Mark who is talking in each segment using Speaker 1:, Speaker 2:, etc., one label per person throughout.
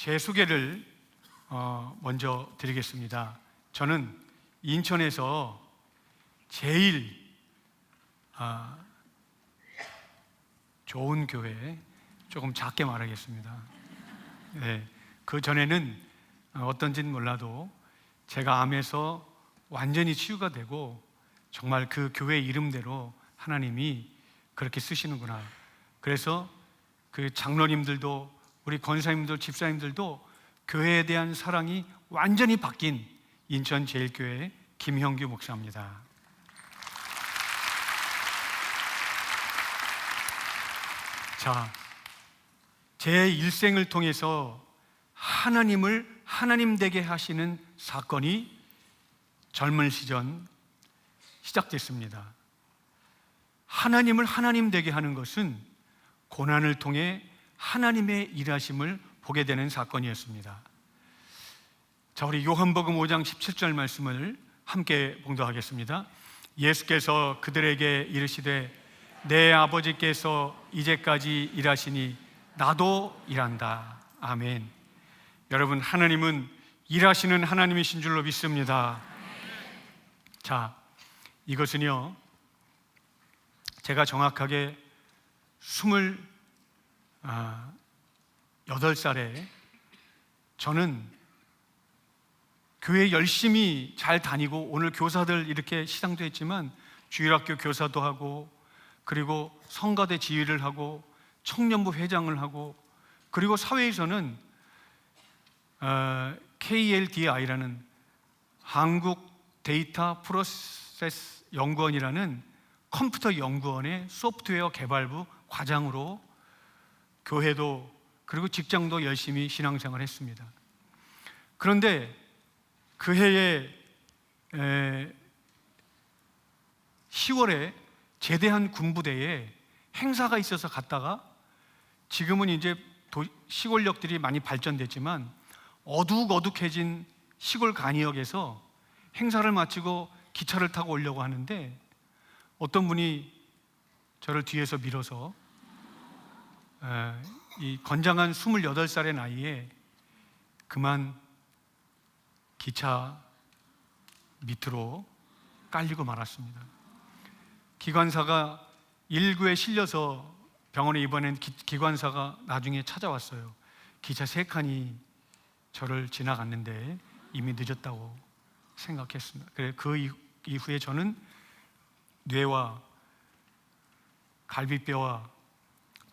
Speaker 1: 제 소개를 먼저 드리겠습니다. 저는 인천에서 제일 좋은 교회, 조금 작게 말하겠습니다. 네, 그 전에는 어떤지는 몰라도 제가 암에서 완전히 치유가 되고 정말 그 교회 이름대로 하나님이 그렇게 쓰시는구나. 그래서 그 장로님들도 우리 권사님들, 집사님들도 교회에 대한 사랑이 완전히 바뀐 인천제일교회 김형규 목사입니다. 자, 제 일생을 통해서 하나님을 하나님 되게 하시는 사건이 젊은 시절 시작됐습니다. 하나님을 하나님 되게 하는 것은 고난을 통해 하나님의 일하심을 보게 되는 사건이었습니다. 자, 우리 요한복음 5장 17절 말씀을 함께 봉독하겠습니다. 예수께서 그들에게 이르시되 내 아버지께서 이제까지 일하시니 나도 일한다. 아멘. 여러분, 하나님은 일하시는 하나님이신 줄로 믿습니다. 자, 이것은요, 제가 정확하게 28살에 저는 교회 열심히 잘 다니고, 오늘 교사들 이렇게 시상도 했지만 주일학교 교사도 하고, 그리고 성가대 지휘를 하고, 청년부 회장을 하고, 그리고 사회에서는 KLDI라는 한국 데이터 프로세스 연구원이라는 컴퓨터 연구원의 소프트웨어 개발부 과장으로 교회도 그리고 직장도 열심히 신앙생활을 했습니다. 그런데 그 해에 10월에 제대한 군부대에 행사가 있어서 갔다가, 지금은 이제 시골역들이 많이 발전됐지만 어둑어둑해진 시골 간이역에서 행사를 마치고 기차를 타고 오려고 하는데 어떤 분이 저를 뒤에서 밀어서 이 건장한 28살의 나이에 그만 기차 밑으로 깔리고 말았습니다. 기관사가 119에 실려서 병원에 입원한 기관사가 나중에 찾아왔어요. 기차 3칸이 저를 지나갔는데 이미 늦었다고 생각했습니다. 그 이후에 저는 뇌와 갈비뼈와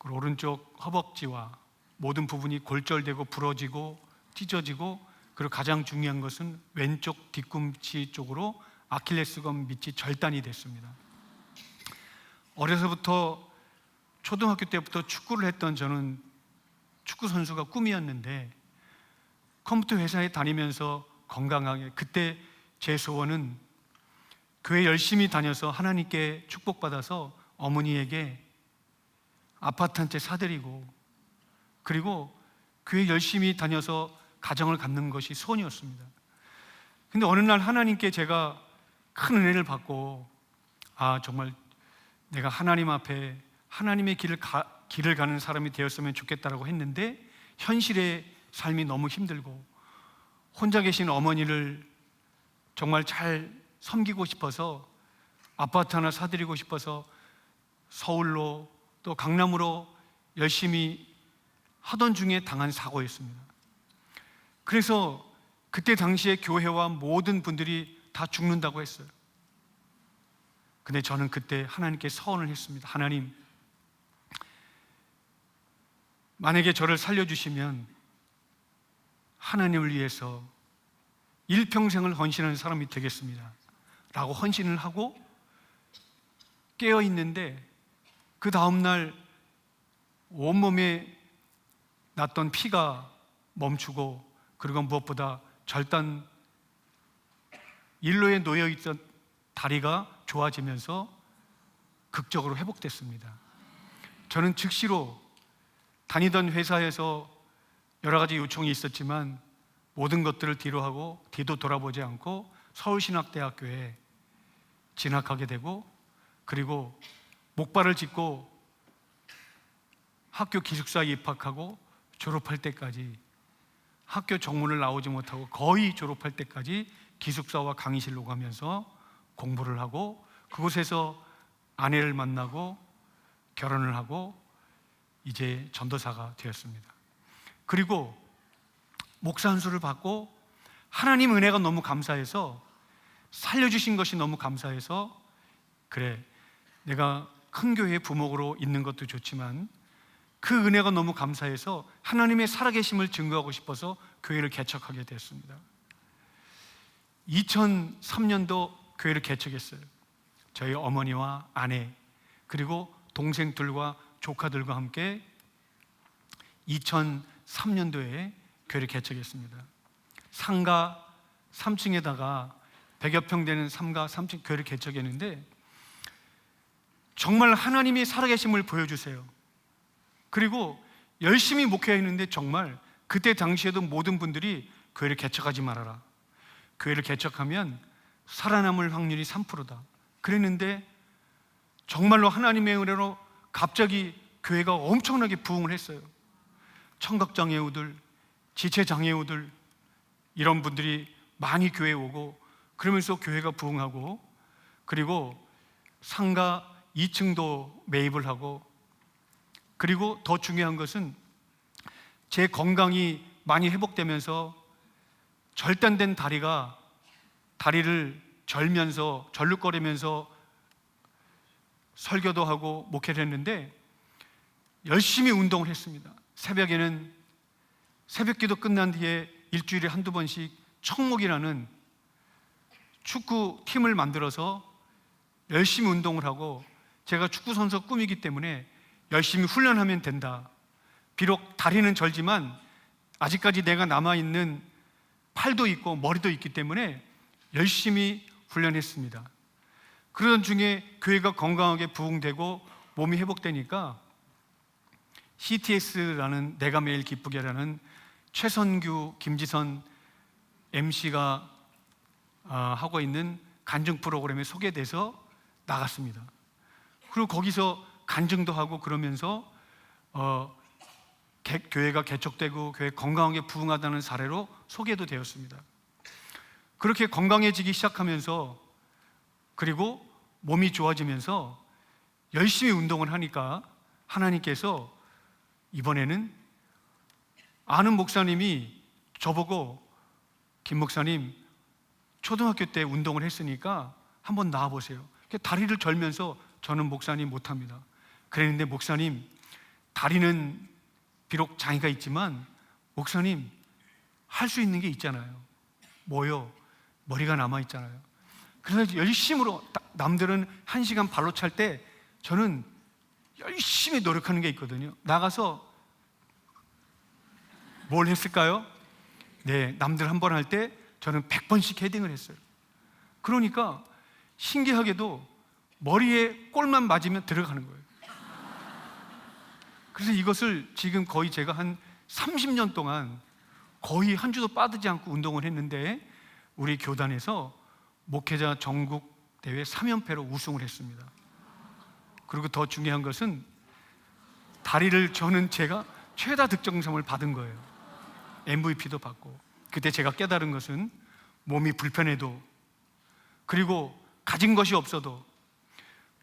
Speaker 1: 오른쪽 허벅지와 모든 부분이 골절되고 부러지고 찢어지고, 그리고 가장 중요한 것은 왼쪽 뒤꿈치 쪽으로 아킬레스건 밑이 절단이 됐습니다. 어려서부터 초등학교 때부터 축구를 했던 저는 축구 선수가 꿈이었는데, 컴퓨터 회사에 다니면서 건강하게, 그때 제 소원은 교회 열심히 다녀서 하나님께 축복받아서 어머니에게 아파트 한 채 사드리고, 그리고 교회 열심히 다녀서 가정을 갖는 것이 소원이었습니다. 근데 어느 날 하나님께 제가 큰 은혜를 받고, 정말 내가 하나님 앞에 하나님의 길을 가는 사람이 되었으면 좋겠다라고 했는데, 현실의 삶이 너무 힘들고 혼자 계신 어머니를 정말 잘 섬기고 싶어서, 아파트 하나 사드리고 싶어서 서울로 또 강남으로 열심히 하던 중에 당한 사고였습니다. 그래서 그때 당시에 교회와 모든 분들이 다 죽는다고 했어요. 근데 저는 그때 하나님께 서원을 했습니다. 하나님, 만약에 저를 살려주시면 하나님을 위해서 일평생을 헌신하는 사람이 되겠습니다 라고 헌신을 하고 깨어있는데, 그 다음날 온몸에 났던 피가 멈추고, 그리고 무엇보다 일로에 놓여있던 다리가 좋아지면서 극적으로 회복됐습니다. 저는 즉시로 다니던 회사에서 여러 가지 요청이 있었지만 모든 것들을 뒤로하고 뒤도 돌아보지 않고 서울신학대학교에 진학하게 되고, 그리고 목발을 짚고 학교 기숙사에 입학하고 졸업할 때까지 학교 정문을 나오지 못하고 거의 졸업할 때까지 기숙사와 강의실로 가면서 공부를 하고 그곳에서 아내를 만나고 결혼을 하고 이제 전도사가 되었습니다. 그리고 목사 안수를 받고 하나님 은혜가 너무 감사해서, 살려주신 것이 너무 감사해서, 그래, 내가 큰 교회의 부목으로 있는 것도 좋지만 그 은혜가 너무 감사해서 하나님의 살아계심을 증거하고 싶어서 교회를 개척하게 됐습니다. 2003년도 교회를 개척했어요. 저희 어머니와 아내 그리고 동생들과 조카들과 함께 2003년도에 교회를 개척했습니다. 상가 3층에다가 100여 평 되는 상가 3층 교회를 개척했는데 정말 하나님이 살아계심을 보여주세요. 그리고 열심히 목회했는데 정말 그때 당시에도 모든 분들이 교회를 개척하지 말아라, 교회를 개척하면 살아남을 확률이 3%다 그랬는데 정말로 하나님의 은혜로 갑자기 교회가 엄청나게 부흥을 했어요. 청각장애우들, 지체장애우들 이런 분들이 많이 교회에 오고 그러면서 교회가 부흥하고, 그리고 상가 2층도 매입을 하고, 그리고 더 중요한 것은 제 건강이 많이 회복되면서 절단된 다리를 절면서 절룩거리면서 설교도 하고 목회를 했는데 열심히 운동을 했습니다. 새벽에는 새벽기도 끝난 뒤에 일주일에 한두 번씩 청목이라는 축구 팀을 만들어서 열심히 운동을 하고, 제가 축구 선수 꿈이기 때문에 열심히 훈련하면 된다. 비록 다리는 절지만 아직까지 내가 남아있는 팔도 있고 머리도 있기 때문에 열심히 훈련했습니다. 그러던 중에 교회가 건강하게 부흥되고 몸이 회복되니까 CTS라는 내가 매일 기쁘게라는 최선규, 김지선 MC가 하고 있는 간증 프로그램에 소개돼서 나갔습니다. 그리고 거기서 간증도 하고 그러면서 교회가 개척되고 교회 건강하게 부흥하다는 사례로 소개도 되었습니다. 그렇게 건강해지기 시작하면서, 그리고 몸이 좋아지면서 열심히 운동을 하니까 하나님께서 이번에는 아는 목사님이 저보고 김 목사님 초등학교 때 운동을 했으니까 한번 나와보세요. 다리를 절면서 저는 목사님 못합니다. 그랬는데 목사님 다리는 비록 장애가 있지만 목사님 할 수 있는 게 있잖아요. 뭐요? 머리가 남아있잖아요. 그래서 열심으로, 남들은 1시간 발로 찰 때 저는 열심히 노력하는 게 있거든요. 나가서 뭘 했을까요? 네, 남들 한 번 할 때 저는 100번씩 헤딩을 했어요. 그러니까 신기하게도 머리에 골만 맞으면 들어가는 거예요. 그래서 이것을 지금 거의 제가 한 30년 동안 거의 한 주도 빠지지 않고 운동을 했는데 우리 교단에서 목회자 전국 대회 3연패로 우승을 했습니다. 그리고 더 중요한 것은 다리를 저는 제가 최다 득점상을 받은 거예요. MVP도 받고. 그때 제가 깨달은 것은 몸이 불편해도, 그리고 가진 것이 없어도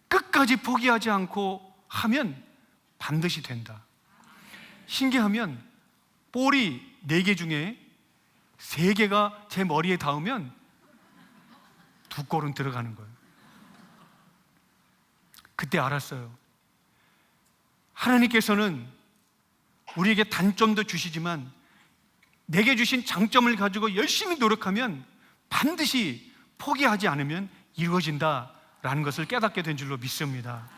Speaker 1: 끝까지 포기하지 않고 하면 반드시 된다. 신기하면 볼이 4개 중에 3개가 제 머리에 닿으면 2골은 들어가는 거예요. 그때 알았어요. 하나님께서는 우리에게 단점도 주시지만 내게 주신 장점을 가지고 열심히 노력하면 반드시 포기하지 않으면 이루어진다라는 것을 깨닫게 된 줄로 믿습니다.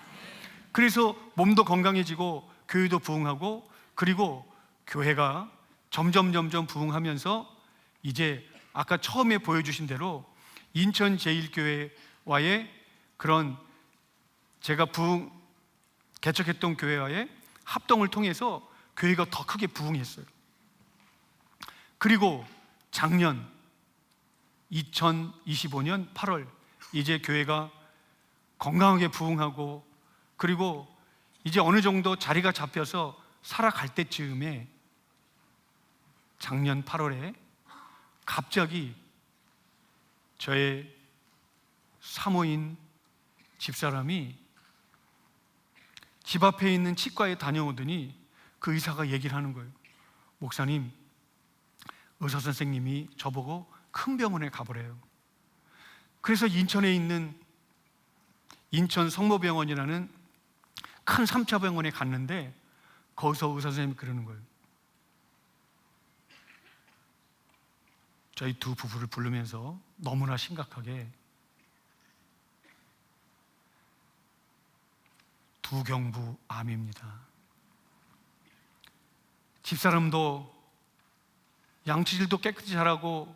Speaker 1: 그래서 몸도 건강해지고 교회도 부흥하고, 그리고 교회가 점점 부흥하면서 이제 아까 처음에 보여주신 대로 인천 제1교회와의 그런 제가 개척했던 교회와의 합동을 통해서 교회가 더 크게 부흥했어요. 그리고 작년 2025년 8월 이제 교회가 건강하게 부흥하고, 그리고 이제 어느 정도 자리가 잡혀서 살아갈 때쯤에 작년 8월에 갑자기 저의 사모인 집사람이 집 앞에 있는 치과에 다녀오더니 그 의사가 얘기를 하는 거예요. 목사님, 의사 선생님이 저보고 큰 병원에 가보래요. 그래서 인천에 있는 인천 성모병원이라는 큰 3차 병원에 갔는데 거기서 의사 선생님이 그러는 거예요. 저희 두 부부를 부르면서 너무나 심각하게 두경부 암입니다. 집사람도 양치질도 깨끗이 잘하고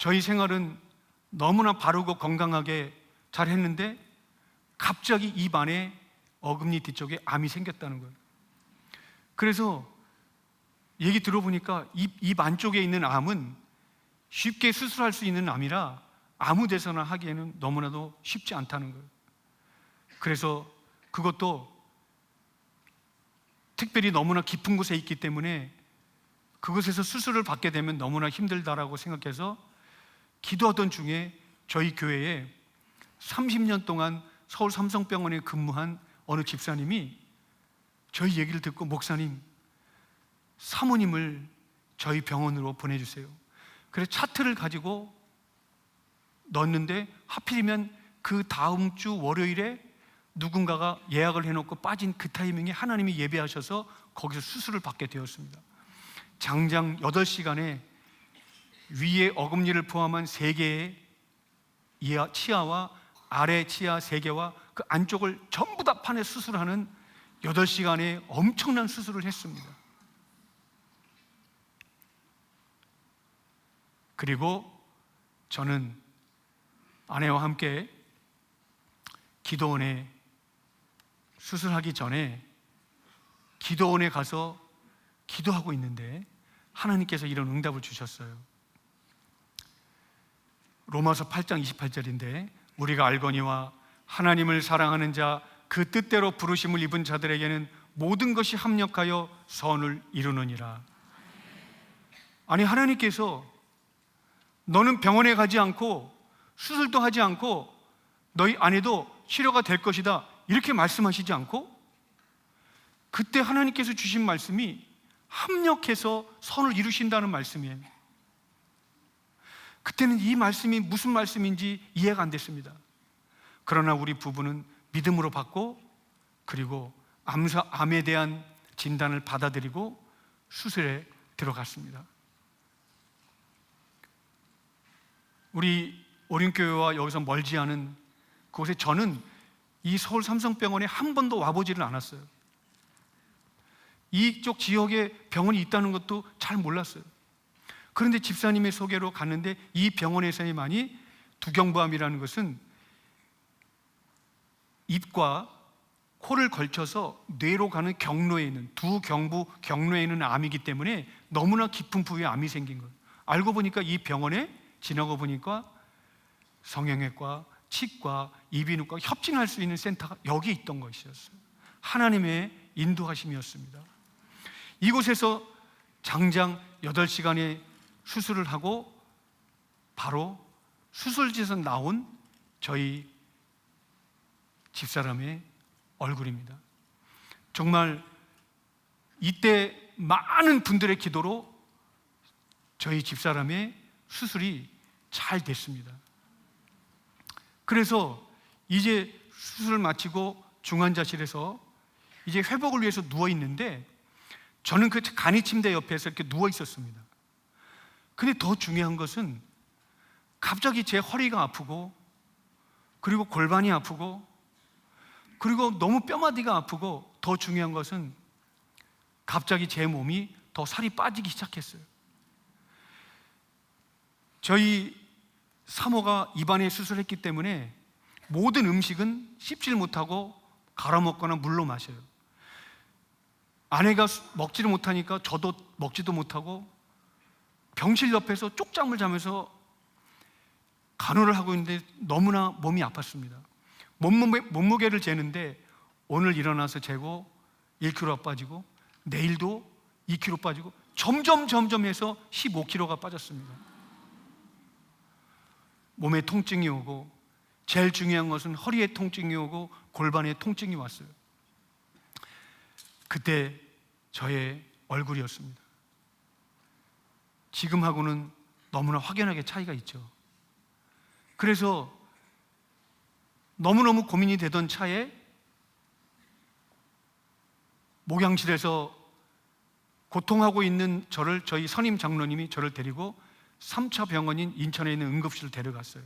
Speaker 1: 저희 생활은 너무나 바르고 건강하게 잘했는데 갑자기 입 안에 어금니 뒤쪽에 암이 생겼다는 거예요. 그래서 얘기 들어보니까 입 안쪽에 있는 암은 쉽게 수술할 수 있는 암이라 아무 데서나 하기에는 너무나도 쉽지 않다는 거예요. 그래서 그것도 특별히 너무나 깊은 곳에 있기 때문에 그곳에서 수술을 받게 되면 너무나 힘들다라고 생각해서 기도하던 중에 저희 교회에 30년 동안 서울 삼성병원에 근무한 어느 집사님이 저희 얘기를 듣고 목사님, 사모님을 저희 병원으로 보내주세요. 그래서 차트를 가지고 넣었는데 하필이면 그 다음 주 월요일에 누군가가 예약을 해놓고 빠진 그 타이밍에 하나님이 예배하셔서 거기서 수술을 받게 되었습니다. 장장 8시간에 위에 어금니를 포함한 3개의 치아와 아래 치아 3개와 그 안쪽을 전부 다 파내 수술하는 8시간의 엄청난 수술을 했습니다. 그리고 저는 아내와 함께 기도원에 수술하기 전에 기도원에 가서 기도하고 있는데 하나님께서 이런 응답을 주셨어요. 로마서 8장 28절인데 우리가 알거니와 하나님을 사랑하는 자 그 뜻대로 부르심을 입은 자들에게는 모든 것이 합력하여 선을 이루느니라. 아니, 하나님께서 너는 병원에 가지 않고 수술도 하지 않고 너희 아내도 치료가 될 것이다 이렇게 말씀하시지 않고 그때 하나님께서 주신 말씀이 합력해서 선을 이루신다는 말씀이에요. 그때는 이 말씀이 무슨 말씀인지 이해가 안 됐습니다. 그러나 우리 부부는 믿음으로 받고 그리고 암에 대한 진단을 받아들이고 수술에 들어갔습니다. 우리 오륜교회와 여기서 멀지 않은 그곳에 저는 이 서울 삼성병원에 한 번도 와보지를 않았어요. 이쪽 지역에 병원이 있다는 것도 잘 몰랐어요. 그런데 집사님의 소개로 갔는데 이 병원에서만이 두경부암이라는 것은 입과 코를 걸쳐서 뇌로 가는 경로에 있는 두경부 경로에 있는 암이기 때문에 너무나 깊은 부위에 암이 생긴 거예요. 알고 보니까 이 병원에 지나고 보니까 성형외과, 치과, 이비인후과 협진할 수 있는 센터가 여기 있던 것이었어요. 하나님의 인도하심이었습니다. 이곳에서 장장 8시간의 수술을 하고 바로 수술실에서 나온 저희 집사람의 얼굴입니다. 정말 이때 많은 분들의 기도로 저희 집사람의 수술이 잘 됐습니다. 그래서 이제 수술을 마치고 중환자실에서 이제 회복을 위해서 누워 있는데 저는 그 간이 침대 옆에서 이렇게 누워 있었습니다. 근데 더 중요한 것은 갑자기 제 허리가 아프고 그리고 골반이 아프고 그리고 너무 뼈마디가 아프고 더 중요한 것은 갑자기 제 몸이 더 살이 빠지기 시작했어요. 저희 사모가 입안에 수술했기 때문에 모든 음식은 씹질 못하고 갈아 먹거나 물로 마셔요. 아내가 먹지를 못하니까 저도 먹지도 못하고 병실 옆에서 쪽잠을 자면서 간호를 하고 있는데 너무나 몸이 아팠습니다. 몸무게를 재는데 오늘 일어나서 재고 1kg 빠지고 내일도 2kg 빠지고 점점 해서 15kg가 빠졌습니다. 몸에 통증이 오고, 제일 중요한 것은 허리에 통증이 오고 골반에 통증이 왔어요. 그때 저의 얼굴이었습니다. 지금하고는 너무나 확연하게 차이가 있죠. 그래서 너무너무 고민이 되던 차에 목양실에서 고통하고 있는 저희 선임 장로님이 저를 데리고 3차 병원인 인천에 있는 응급실을 데려갔어요.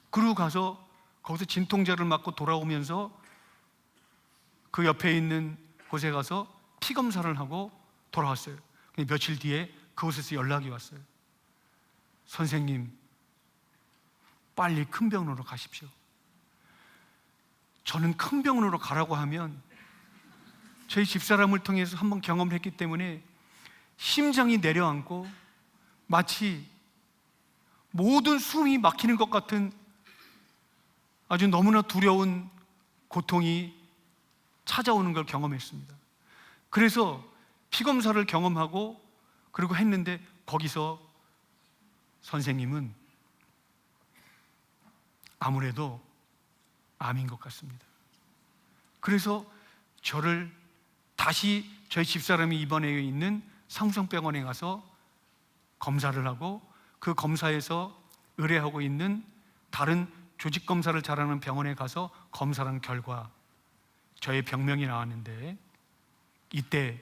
Speaker 1: 그러고 가서 거기서 진통제를 맞고 돌아오면서 그 옆에 있는 곳에 가서 피 검사를 하고 돌아왔어요. 며칠 뒤에 그곳에서 연락이 왔어요. 선생님, 빨리 큰 병원으로 가십시오. 저는 큰 병원으로 가라고 하면 저희 집사람을 통해서 한번 경험을 했기 때문에 심장이 내려앉고 마치 모든 숨이 막히는 것 같은 아주 너무나 두려운 고통이 찾아오는 걸 경험했습니다. 그래서 피검사를 경험하고 그리고 했는데 거기서 선생님은 아무래도 암인 것 같습니다. 그래서 저를 다시 저희 집사람이 입원해 있는 삼성병원에 가서 검사를 하고 그 검사에서 의뢰하고 있는 다른 조직검사를 잘하는 병원에 가서 검사를 한 결과 저의 병명이 나왔는데, 이때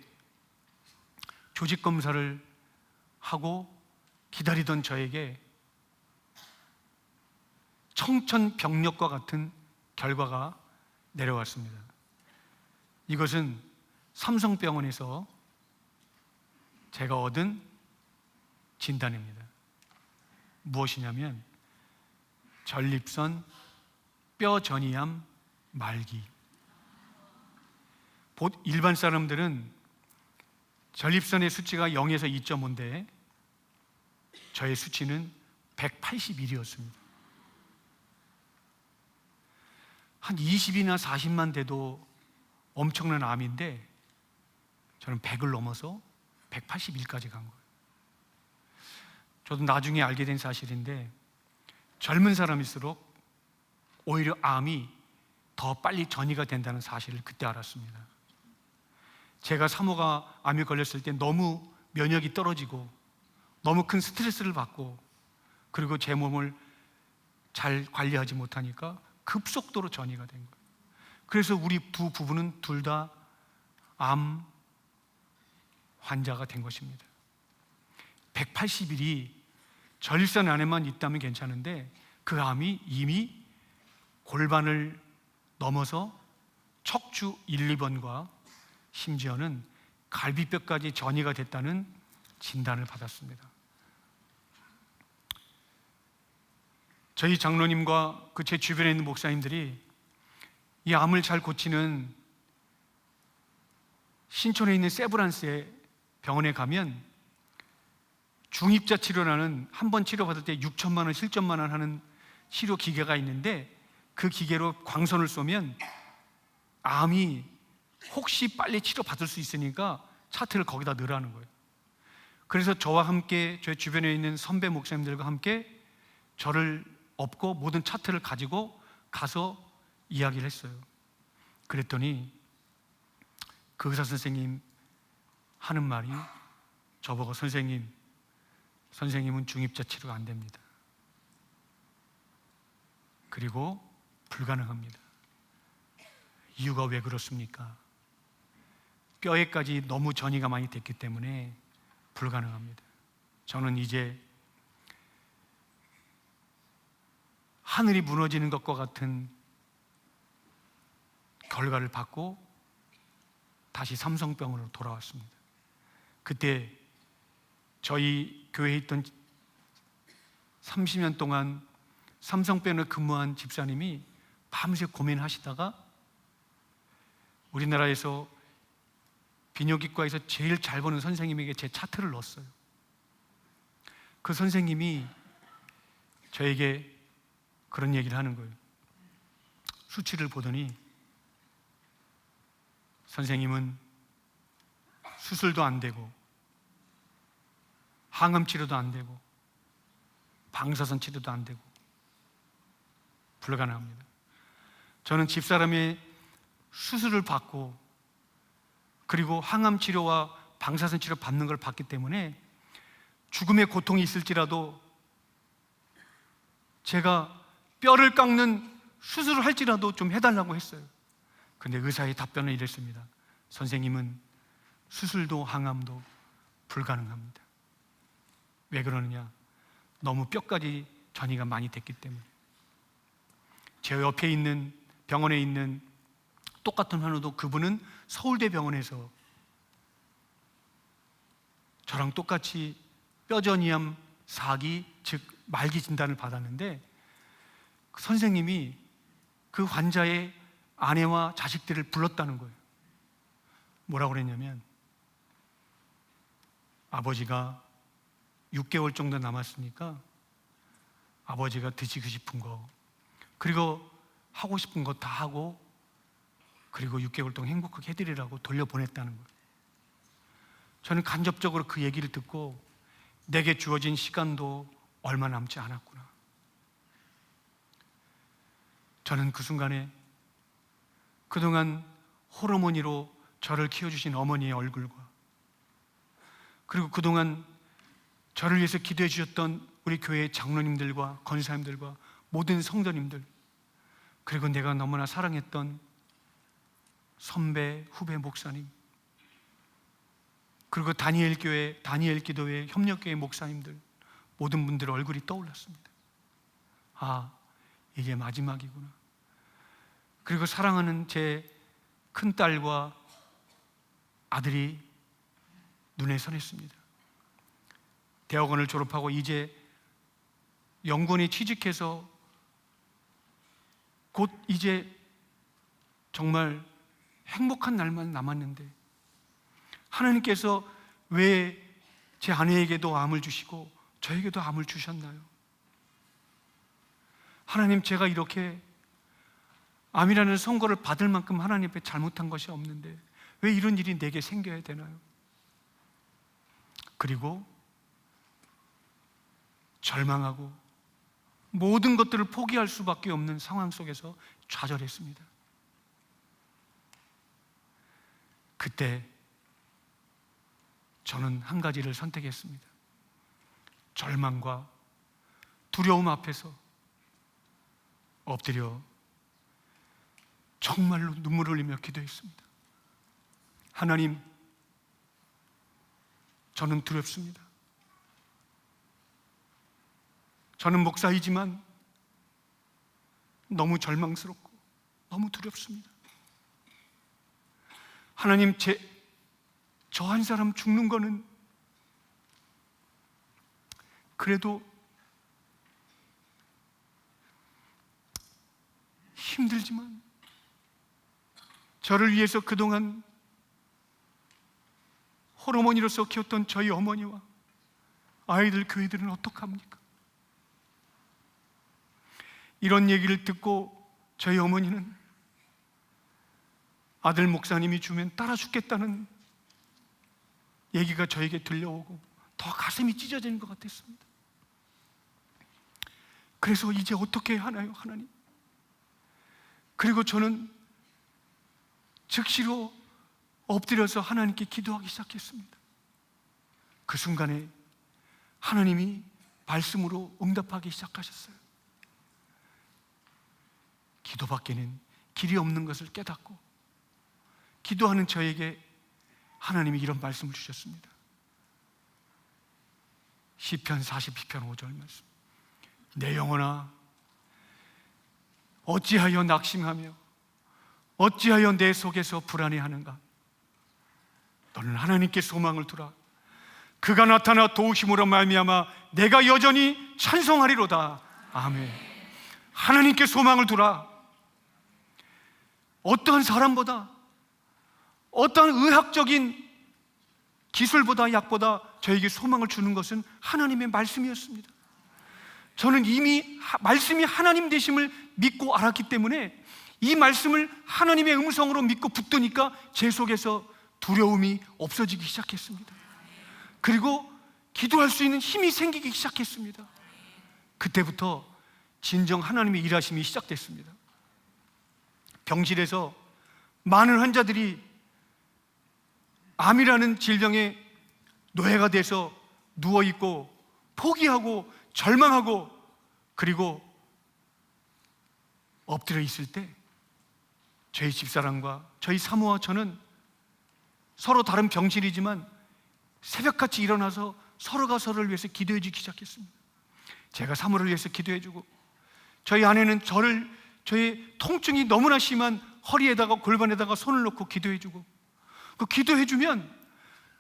Speaker 1: 조직검사를 하고 기다리던 저에게 청천벽력과 같은 결과가 내려왔습니다. 이것은 삼성병원에서 제가 얻은 진단입니다. 무엇이냐면 전립선 뼈전이암 말기. 일반 사람들은 전립선의 수치가 0에서 2.5인데 저의 수치는 181이었습니다. 한 20이나 40만 돼도 엄청난 암인데 저는 100을 넘어서 181까지 간 거예요. 저도 나중에 알게 된 사실인데 젊은 사람일수록 오히려 암이 더 빨리 전이가 된다는 사실을 그때 알았습니다. 제가 사모가 암에 걸렸을 때 너무 면역이 떨어지고 너무 큰 스트레스를 받고 그리고 제 몸을 잘 관리하지 못하니까 급속도로 전이가 된 거예요. 그래서 우리 두 부부는 둘 다 암 환자가 된 것입니다. 180일이 전립선 안에만 있다면 괜찮은데 그 암이 이미 골반을 넘어서 척추 1, 2번과 심지어는 갈비뼈까지 전이가 됐다는 진단을 받았습니다. 저희 장로님과 그 제 주변에 있는 목사님들이 이 암을 잘 고치는 신촌에 있는 세브란스의 병원에 가면 중입자 치료라는 한 번 치료받을 때 6천만 원, 7천만 원 하는 치료 기계가 있는데 그 기계로 광선을 쏘면 암이 혹시 빨리 치료받을 수 있으니까 차트를 거기다 넣으라는 거예요. 그래서 저와 함께 저희 주변에 있는 선배 목사님들과 함께 저를 업고 모든 차트를 가지고 가서 이야기를 했어요. 그랬더니 그 의사 선생님 하는 말이 저보고 선생님은 중입자 치료가 안 됩니다. 그리고 불가능합니다. 이유가 왜 그렇습니까? 뼈에까지 너무 전이가 많이 됐기 때문에 불가능합니다. 저는 이제 하늘이 무너지는 것과 같은 결과를 받고 다시 삼성병원으로 돌아왔습니다. 그때 저희 교회에 있던 30년 동안 삼성병원에 근무한 집사님이 밤새 고민하시다가 우리나라에서 비뇨기과에서 제일 잘 보는 선생님에게 제 차트를 넣었어요. 그 선생님이 저에게 그런 얘기를 하는 거예요. 수치를 보더니 선생님은 수술도 안 되고 항암 치료도 안 되고 방사선 치료도 안 되고 불가능합니다. 저는 집사람의 수술을 받고 그리고 항암 치료와 방사선 치료 받는 걸 봤기 때문에 죽음의 고통이 있을지라도 제가 뼈를 깎는 수술을 할지라도 좀 해달라고 했어요. 근데 의사의 답변은 이랬습니다. 선생님은 수술도 항암도 불가능합니다. 왜 그러느냐? 너무 뼈까지 전이가 많이 됐기 때문에. 제 옆에 있는 병원에 있는 똑같은 환우도 그분은 서울대병원에서 저랑 똑같이 뼈전이암 4기, 즉 말기 진단을 받았는데 그 선생님이 그 환자의 아내와 자식들을 불렀다는 거예요. 뭐라고 그랬냐면 아버지가 6개월 정도 남았으니까 아버지가 드시고 싶은 거 그리고 하고 싶은 거 다 하고 그리고 6개월 동안 행복하게 해드리라고 돌려보냈다는 거예요. 저는 간접적으로 그 얘기를 듣고 내게 주어진 시간도 얼마 남지 않았구나. 저는 그 순간에 그동안 호르몬이로 저를 키워주신 어머니의 얼굴과 그리고 그동안 저를 위해서 기도해 주셨던 우리 교회의 장로님들과 권사님들과 모든 성도님들 그리고 내가 너무나 사랑했던 선배, 후배 목사님 그리고 다니엘 교회, 다니엘 기도회, 협력교회 목사님들 모든 분들의 얼굴이 떠올랐습니다. 아, 이게 마지막이구나. 그리고 사랑하는 제 큰딸과 아들이 눈에 선했습니다. 대학원을 졸업하고 이제 연구원에 취직해서 곧 이제 정말 행복한 날만 남았는데 하나님께서 왜 제 아내에게도 암을 주시고 저에게도 암을 주셨나요? 하나님, 제가 이렇게 암이라는 선고를 받을 만큼 하나님 앞에 잘못한 것이 없는데 왜 이런 일이 내게 생겨야 되나요? 그리고 절망하고 모든 것들을 포기할 수밖에 없는 상황 속에서 좌절했습니다. 그때 저는 한 가지를 선택했습니다. 절망과 두려움 앞에서 엎드려 정말로 눈물을 흘리며 기도했습니다. 하나님, 저는 두렵습니다. 저는 목사이지만 너무 절망스럽고 너무 두렵습니다. 하나님, 저 한 사람 죽는 거는 그래도 힘들지만 저를 위해서 그동안 호르몬이로서 키웠던 저희 어머니와 아이들, 교회들은 어떡합니까? 이런 얘기를 듣고 저희 어머니는 아들 목사님이 주면 따라 죽겠다는 얘기가 저에게 들려오고 더 가슴이 찢어지는 것 같았습니다. 그래서 이제 어떻게 해야 하나요, 하나님? 그리고 저는 즉시로 엎드려서 하나님께 기도하기 시작했습니다. 그 순간에 하나님이 말씀으로 응답하기 시작하셨어요. 기도밖에는 길이 없는 것을 깨닫고 기도하는 저에게 하나님이 이런 말씀을 주셨습니다. 시편 42편 5절 말씀. 내 영혼아, 어찌하여 낙심하며 어찌하여 내 속에서 불안해하는가? 너는 하나님께 소망을 두라. 그가 나타나 도우심으로 말미암아 내가 여전히 찬송하리로다. 아멘. 하나님께 소망을 두라. 어떠한 사람보다, 어떠한 의학적인 기술보다, 약보다 저에게 소망을 주는 것은 하나님의 말씀이었습니다. 저는 이미 말씀이 하나님 되심을 믿고 알았기 때문에 이 말씀을 하나님의 음성으로 믿고 붙드니까 제 속에서 두려움이 없어지기 시작했습니다. 그리고 기도할 수 있는 힘이 생기기 시작했습니다. 그때부터 진정 하나님의 일하심이 시작됐습니다. 병실에서 많은 환자들이 암이라는 질병에 노예가 돼서 누워있고 포기하고 절망하고 그리고 엎드려 있을 때 저희 집사람과 저희 사모와 저는 서로 다른 병실이지만 새벽같이 일어나서 서로가 서로를 위해서 기도해 주기 시작했습니다. 제가 사모를 위해서 기도해 주고 저희 아내는 저의 통증이 너무나 심한 허리에다가 골반에다가 손을 놓고 기도해 주고 그 기도해 주면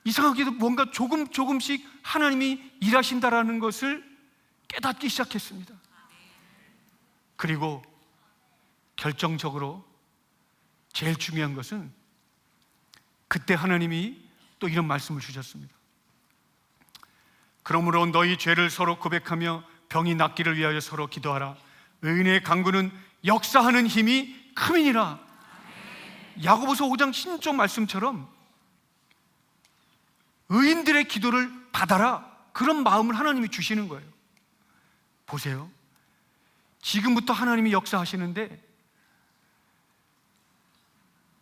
Speaker 1: 이상하게도 뭔가 조금씩 하나님이 일하신다라는 것을 깨닫기 시작했습니다. 그리고 결정적으로 제일 중요한 것은 그때 하나님이 또 이런 말씀을 주셨습니다. 그러므로 너희 죄를 서로 고백하며 병이 낫기를 위하여 서로 기도하라. 의인의 간구는 역사하는 힘이 큼이니라. 야고보서 5장 신쪽 말씀처럼 의인들의 기도를 받아라, 그런 마음을 하나님이 주시는 거예요. 보세요, 지금부터 하나님이 역사하시는데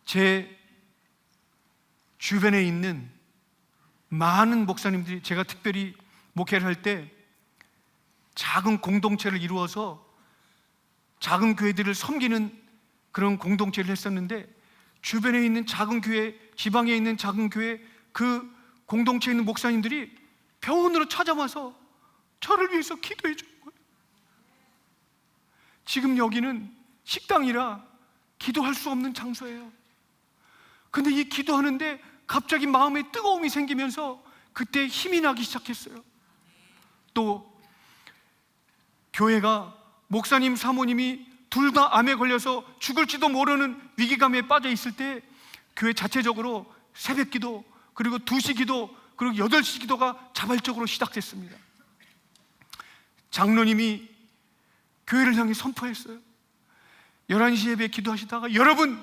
Speaker 1: 제 주변에 있는 많은 목사님들이, 제가 특별히 목회를 할 때 작은 공동체를 이루어서 작은 교회들을 섬기는 그런 공동체를 했었는데, 주변에 있는 작은 교회, 지방에 있는 작은 교회, 그 공동체에 있는 목사님들이 병원으로 찾아와서 저를 위해서 기도해 주는 거예요. 지금 여기는 식당이라 기도할 수 없는 장소예요. 근데 이 기도하는데 갑자기 마음에 뜨거움이 생기면서 그때 힘이 나기 시작했어요. 또 교회가 목사님, 사모님이 둘 다 암에 걸려서 죽을지도 모르는 위기감에 빠져 있을 때 교회 자체적으로 새벽 기도, 그리고 2시 기도, 그리고 8시 기도가 자발적으로 시작됐습니다. 장로님이 교회를 향해 선포했어요. 11시 예배 기도하시다가, 여러분,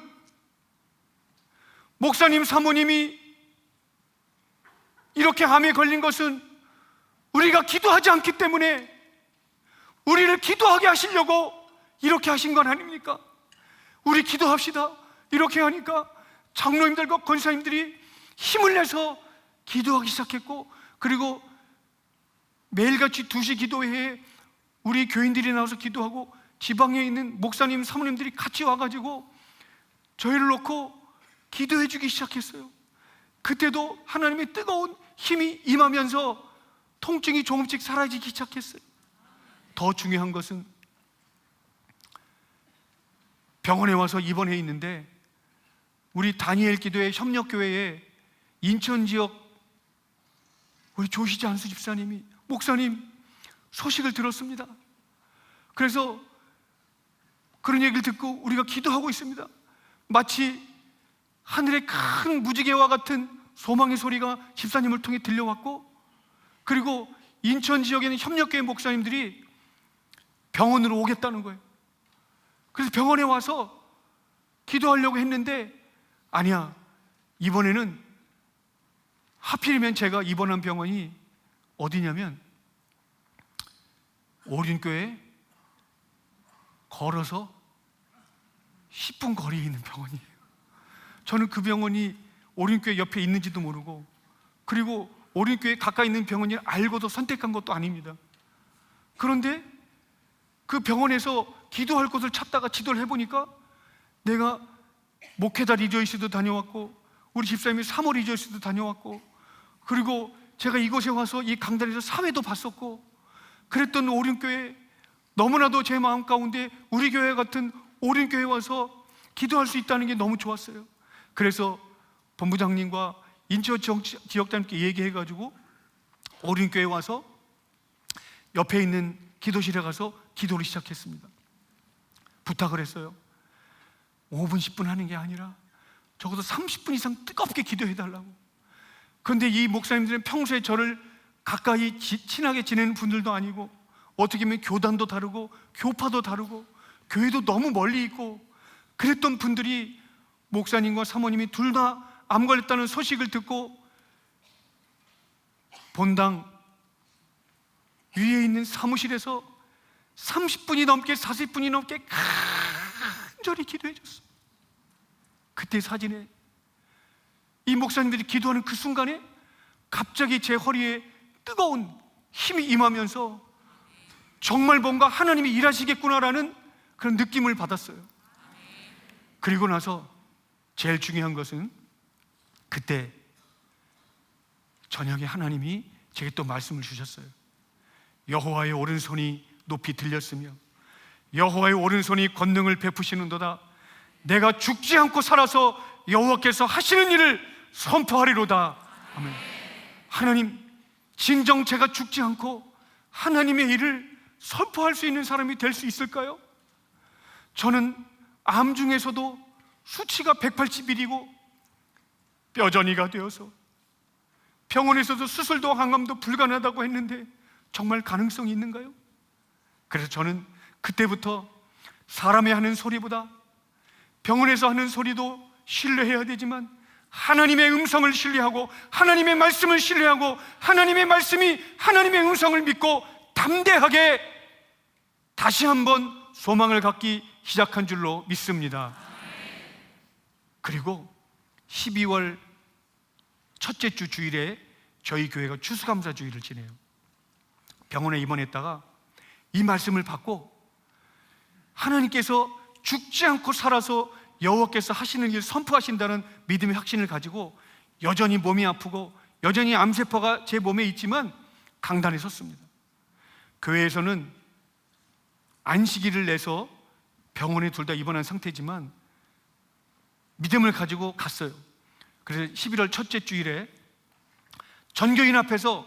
Speaker 1: 목사님, 사모님이 이렇게 암에 걸린 것은 우리가 기도하지 않기 때문에 우리를 기도하게 하시려고 이렇게 하신 건 아닙니까? 우리 기도합시다. 이렇게 하니까 장로님들과 권사님들이 힘을 내서 기도하기 시작했고, 그리고 매일같이 2시 기도회에 우리 교인들이 나와서 기도하고, 지방에 있는 목사님, 사모님들이 같이 와가지고 저희를 놓고 기도해 주기 시작했어요. 그때도 하나님의 뜨거운 힘이 임하면서 통증이 조금씩 사라지기 시작했어요. 더 중요한 것은 병원에 와서 입원해 있는데, 우리 다니엘 기도회 협력교회에 인천 지역 우리 조시지 안수 집사님이, 목사님, 소식을 들었습니다. 그래서 그런 얘기를 듣고 우리가 기도하고 있습니다. 마치 하늘의 큰 무지개와 같은 소망의 소리가 집사님을 통해 들려왔고, 그리고 인천 지역에 있는 협력교회 목사님들이 병원으로 오겠다는 거예요. 그래서 병원에 와서 기도하려고 했는데, 아니야, 이번에는 하필이면 제가 입원한 병원이 어디냐면 오륜교에 걸어서 10분 거리에 있는 병원이에요. 저는 그 병원이 오륜교회 옆에 있는지도 모르고, 그리고 오륜교회 가까이 있는 병원을 알고도 선택한 것도 아닙니다. 그런데 그 병원에서 기도할 곳을 찾다가 지도를 해보니까, 내가 목회자 리조이스도 다녀왔고, 우리 집사님이 3월 리조이스도 다녀왔고, 그리고 제가 이곳에 와서 이 강단에서 사회도 봤었고, 그랬던 오륜교회, 너무나도 제 마음 가운데 우리 교회 같은 오륜교회 와서 기도할 수 있다는 게 너무 좋았어요. 그래서 본부장님과 인천 지역장님께 얘기해가지고 오륜교회 와서 옆에 있는 기도실에 가서 기도를 시작했습니다. 부탁을 했어요. 5분, 10분 하는 게 아니라 적어도 30분 이상 뜨겁게 기도해달라고. 그런데 이 목사님들은 평소에 저를 가까이 친하게 지내는 분들도 아니고, 어떻게 보면 교단도 다르고 교파도 다르고 교회도 너무 멀리 있고 그랬던 분들이 목사님과 사모님이 둘 다 암 걸렸다는 소식을 듣고 본당 위에 있는 사무실에서 30분이 넘게 40분이 넘게 간절히 기도해 줬어요. 그때 사진에 이 목사님들이 기도하는 그 순간에 갑자기 제 허리에 뜨거운 힘이 임하면서 정말 뭔가 하나님이 일하시겠구나라는 그런 느낌을 받았어요. 그리고 나서 제일 중요한 것은 그때 저녁에 하나님이 제게 또 말씀을 주셨어요. 여호와의 오른손이 높이 들렸으며 여호와의 오른손이 권능을 베푸시는도다. 내가 죽지 않고 살아서 여호와께서 하시는 일을 선포하리로다. 아멘. 하나님, 진정 제가 죽지 않고 하나님의 일을 선포할 수 있는 사람이 될 수 있을까요? 저는 암 중에서도 수치가 180이고 뼈전이가 되어서 병원에서도 수술도 항암도 불가능하다고 했는데 정말 가능성이 있는가요? 그래서 저는 그때부터 사람이 하는 소리보다 병원에서 하는 소리도 신뢰해야 되지만 하나님의 음성을 신뢰하고 하나님의 말씀을 신뢰하고 하나님의 말씀이 하나님의 음성을 믿고 담대하게 다시 한번 소망을 갖기 시작한 줄로 믿습니다. 그리고 12월 첫째 주 주일에 저희 교회가 추수감사 주일을 지내요. 병원에 입원했다가 이 말씀을 받고 하나님께서 죽지 않고 살아서 여호와께서 하시는 일 선포하신다는 믿음의 확신을 가지고 여전히 몸이 아프고 여전히 암세포가 제 몸에 있지만 강단에 섰습니다. 교회에서는 안식일을 내서 병원에 둘 다 입원한 상태지만 믿음을 가지고 갔어요. 그래서 11월 첫째 주일에 전교인 앞에서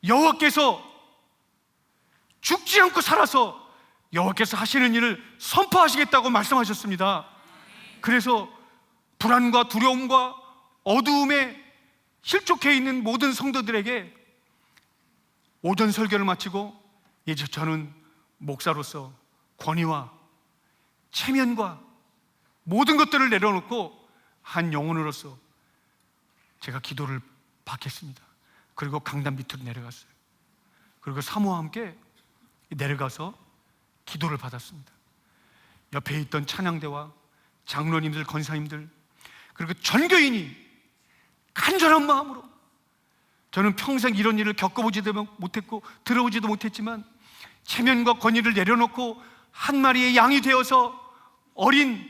Speaker 1: 여호와께서 죽지 않고 살아서 여호와께서 하시는 일을 선포하시겠다고 말씀하셨습니다. 그래서 불안과 두려움과 어두움에 실족해 있는 모든 성도들에게 오전 설교를 마치고 이제 저는 목사로서 권위와 체면과 모든 것들을 내려놓고 한 영혼으로서 제가 기도를 받겠습니다. 그리고 강단 밑으로 내려갔어요. 그리고 사모와 함께 내려가서 기도를 받았습니다. 옆에 있던 찬양대와 장로님들, 권사님들, 그리고 전교인이 간절한 마음으로, 저는 평생 이런 일을 겪어보지도 못했고 들어보지도 못했지만 체면과 권위를 내려놓고 한 마리의 양이 되어서 어린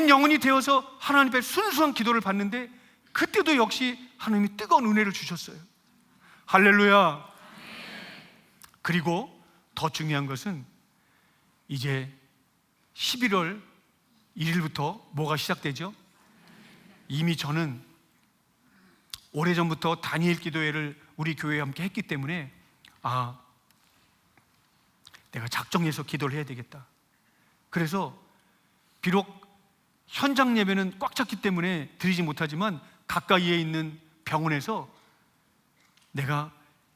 Speaker 1: 영혼이 되어서 하나님 앞에 순수한 기도를 받는데 그때도 역시 하나님이 뜨거운 은혜를 주셨어요. 할렐루야. 그리고 더 중요한 것은 이제 11월 1일부터 뭐가 시작되죠? 이미 저는 오래전부터 다니엘 기도회를 우리 교회와 함께 했기 때문에 내가 작정해서 기도를 해야 되겠다. 그래서 비록 현장 예배는 꽉 찼기 때문에 드리지 못하지만 가까이에 있는 병원에서 내가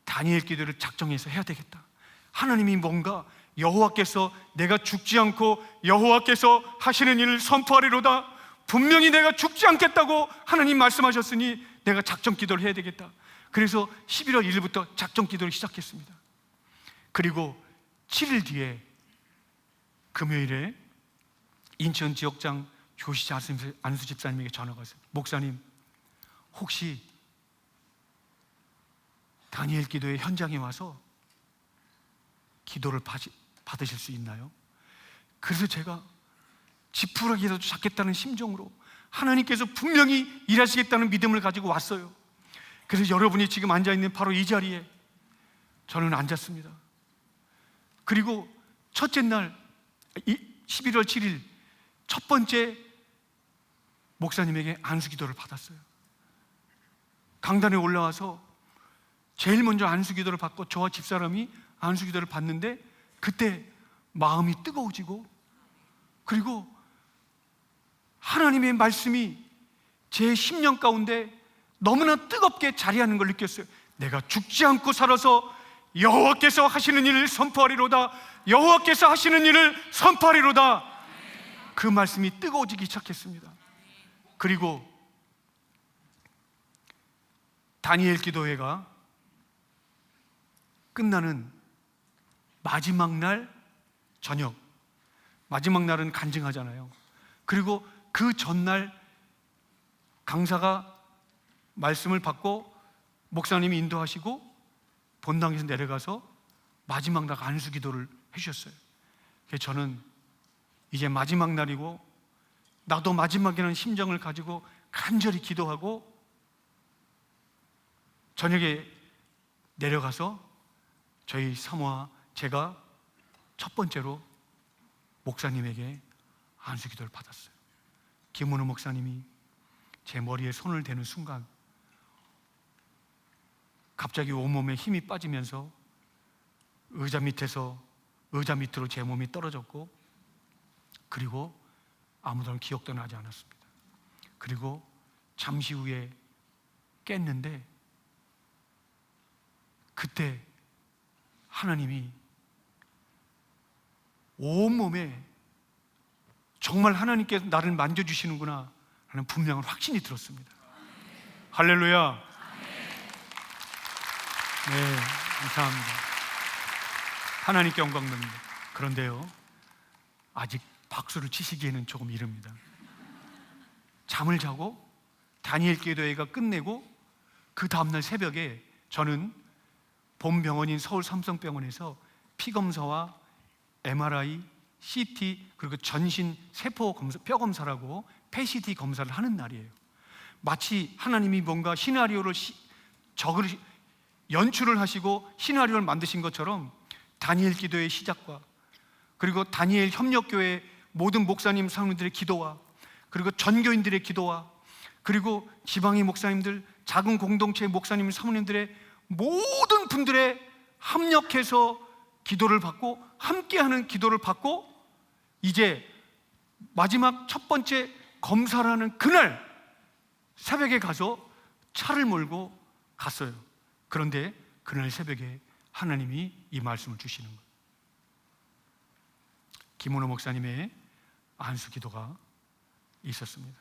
Speaker 1: 다니엘 기도를 작정해서 해야 되겠다. 하나님이 뭔가 여호와께서 내가 죽지 않고 여호와께서 하시는 일을 선포하리로다. 분명히 내가 죽지 않겠다고 하나님 말씀하셨으니 내가 작정 기도를 해야 되겠다. 그래서 11월 1일부터 작정 기도를 시작했습니다. 그리고 7일 뒤에 금요일에 인천 지역장 조시 안수 집사님에게 전화가 왔어요. 목사님, 혹시 다니엘 기도회 현장에 와서 기도를 받으실 수 있나요? 그래서 제가 지푸라기라도 잡겠다는 심정으로 하나님께서 분명히 일하시겠다는 믿음을 가지고 왔어요. 그래서 여러분이 지금 앉아있는 바로 이 자리에 저는 앉았습니다. 그리고 첫째 날 11월 7일 첫 번째 목사님에게 안수기도를 받았어요. 강단에 올라와서 제일 먼저 안수기도를 받고 저와 집사람이 안수기도를 받는데 그때 마음이 뜨거워지고 그리고 하나님의 말씀이 제 심령 가운데 너무나 뜨겁게 자리하는 걸 느꼈어요. 내가 죽지 않고 살아서 여호와께서 하시는 일을 선포하리로다. 여호와께서 하시는 일을 선포하리로다. 그 말씀이 뜨거워지기 시작했습니다. 그리고 다니엘 기도회가 끝나는 마지막 날 저녁, 마지막 날은 간증하잖아요. 그리고 그 전날 강사가 말씀을 받고 목사님이 인도하시고 본당에서 내려가서 마지막 날 안수 기도를 해주셨어요. 그래서 저는 이제 마지막 날이고 나도 마지막이라는 심정을 가지고 간절히 기도하고 저녁에 내려가서 저희 사모와 제가 첫 번째로 목사님에게 안수 기도를 받았어요. 김문호 목사님이 제 머리에 손을 대는 순간 갑자기 온몸에 힘이 빠지면서 의자 밑으로 제 몸이 떨어졌고, 그리고 아무런 기억도 나지 않았습니다. 그리고 잠시 후에 깼는데 그때 하나님이 온몸에 정말 하나님께서 나를 만져주시는구나 하는 분명한 확신이 들었습니다. 할렐루야. 네, 감사합니다. 하나님께 영광 돌립니다. 그런데요, 아직 박수를 치시기에는 조금 이릅니다. 잠을 자고 다니엘 기도회가 끝내고 그 다음날 새벽에 저는 본병원인 서울 삼성병원에서 피검사와 MRI, CT, 그리고 전신 세포 검사, 뼈 검사라고 PET 검사를 하는 날이에요. 마치 하나님이 뭔가 시나리오를 연출을 하시고 시나리오를 만드신 것처럼 다니엘 기도의 시작과, 그리고 다니엘 협력교회 모든 목사님 사모님들의 기도와, 그리고 전교인들의 기도와, 그리고 지방의 목사님들, 작은 공동체 목사님 사모님들의 모든 분들의 합력해서 기도를 받고 함께하는 기도를 받고 이제 마지막 첫 번째 검사를 하는 그날 새벽에 가서 차를 몰고 갔어요. 그런데 그날 새벽에 하나님이 이 말씀을 주시는 거예요. 김원호 목사님의 안수 기도가 있었습니다.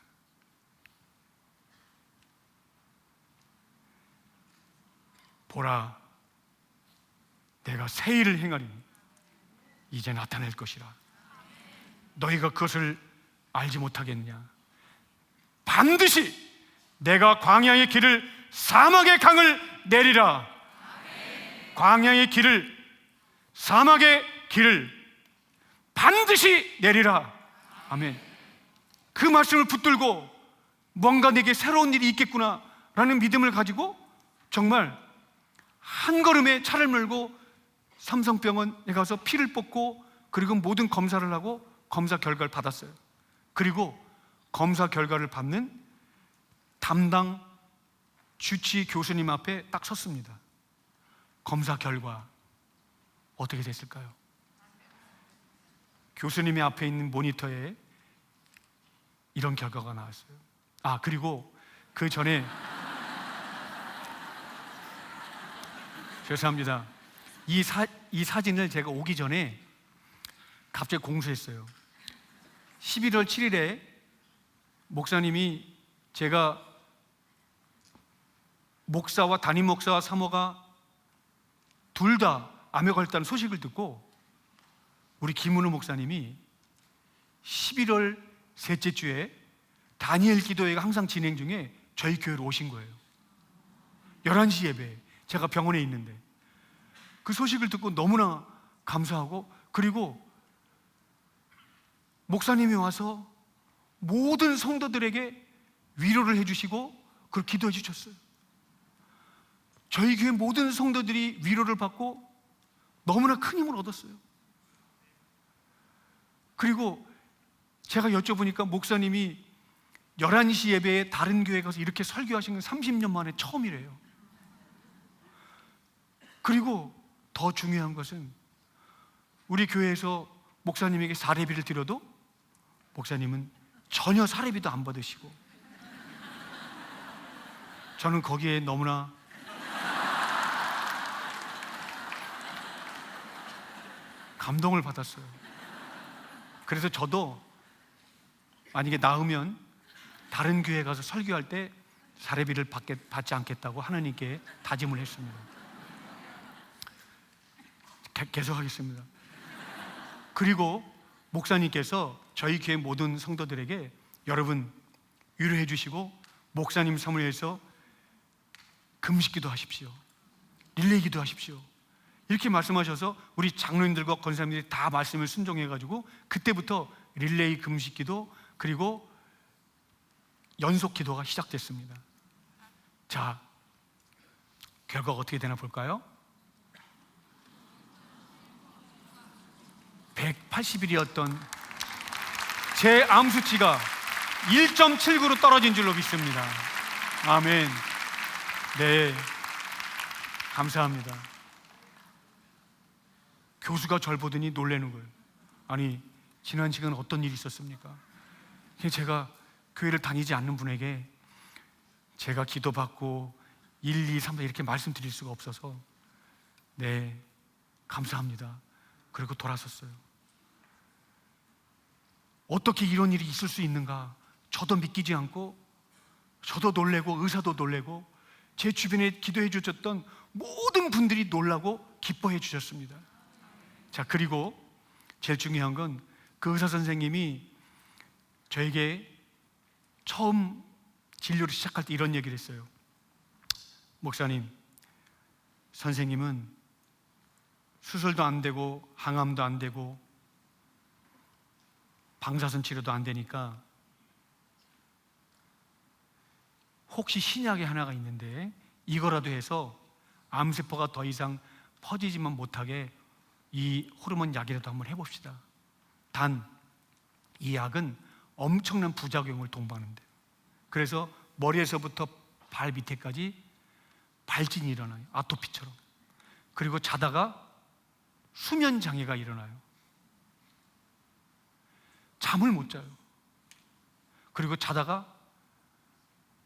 Speaker 1: 보라, 내가 새 일을 행하리니 이제 나타낼 것이라. 너희가 그것을 알지 못하겠냐? 반드시 내가 광야의 길을, 사막의 강을 내리라. 광야의 길을, 사막의 길을 반드시 내리라. 아멘. 그 말씀을 붙들고 뭔가 내게 새로운 일이 있겠구나 라는 믿음을 가지고 정말 한 걸음에 차를 몰고 삼성병원에 가서 피를 뽑고, 그리고 모든 검사를 하고 검사 결과를 받았어요. 그리고 검사 결과를 받는 담당 주치 교수님 앞에 딱 섰습니다. 검사 결과 어떻게 됐을까요? 교수님의 앞에 있는 모니터에 이런 결과가 나왔어요. 그리고 그 전에 죄송합니다. 이 사진을 제가 오기 전에 갑자기 공수했어요. 11월 7일에 목사님이, 제가 목사와 담임 목사와 사모가 둘 다 암에 걸렸다는 소식을 듣고 우리 김은우 목사님이 11월 셋째 주에 다니엘 기도회가 항상 진행 중에 저희 교회로 오신 거예요. 11시 예배, 제가 병원에 있는데 그 소식을 듣고 너무나 감사하고, 그리고 목사님이 와서 모든 성도들에게 위로를 해주시고 그걸 기도해 주셨어요. 저희 교회 모든 성도들이 위로를 받고 너무나 큰 힘을 얻었어요. 그리고 제가 여쭤보니까 목사님이 11시 예배에 다른 교회 가서 이렇게 설교하신 건 30년 만에 처음이래요. 그리고 더 중요한 것은 우리 교회에서 목사님에게 사례비를 드려도 목사님은 전혀 사례비도 안 받으시고, 저는 거기에 너무나 감동을 받았어요. 그래서 저도 만약에 나으면 다른 교회 가서 설교할 때 사례비를 받지 않겠다고 하나님께 다짐을 했습니다. 계속하겠습니다. 그리고 목사님께서 저희 교회 모든 성도들에게 여러분 위로해 주시고 목사님 사무를 위해서 금식기도 하십시오. 릴레이 기도하십시오. 이렇게 말씀하셔서 우리 장로님들과 권사님들이 다 말씀을 순종해가지고 그때부터 릴레이 금식기도 그리고 연속 기도가 시작됐습니다. 자, 결과가 어떻게 되나 볼까요? 180일이었던 제 암 수치가 1.79로 떨어진 줄로 믿습니다. 아멘. 네, 감사합니다. 교수가 절 보더니 놀라는 거예요. 아니, 지난 시간 어떤 일이 있었습니까? 제가 교회를 다니지 않는 분에게 제가 기도받고 1, 2, 3, 4 이렇게 말씀드릴 수가 없어서 네, 감사합니다. 그리고 돌아섰어요. 어떻게 이런 일이 있을 수 있는가? 저도 믿기지 않고 저도 놀래고 의사도 놀래고 제 주변에 기도해 주셨던 모든 분들이 놀라고 기뻐해 주셨습니다. 자, 그리고 제일 중요한 건 그 의사 선생님이 저에게 처음 진료를 시작할 때 이런 얘기를 했어요. 목사님, 선생님은 수술도 안 되고 항암도 안 되고 방사선 치료도 안 되니까 혹시 신약이 하나가 있는데 이거라도 해서 암세포가 더 이상 퍼지지만 못하게 이 호르몬 약이라도 한번 해봅시다. 단 이 약은 엄청난 부작용을 동반한대요. 그래서 머리에서부터 발 밑에까지 발진이 일어나요. 아토피처럼. 그리고 자다가 수면 장애가 일어나요. 잠을 못 자요. 그리고 자다가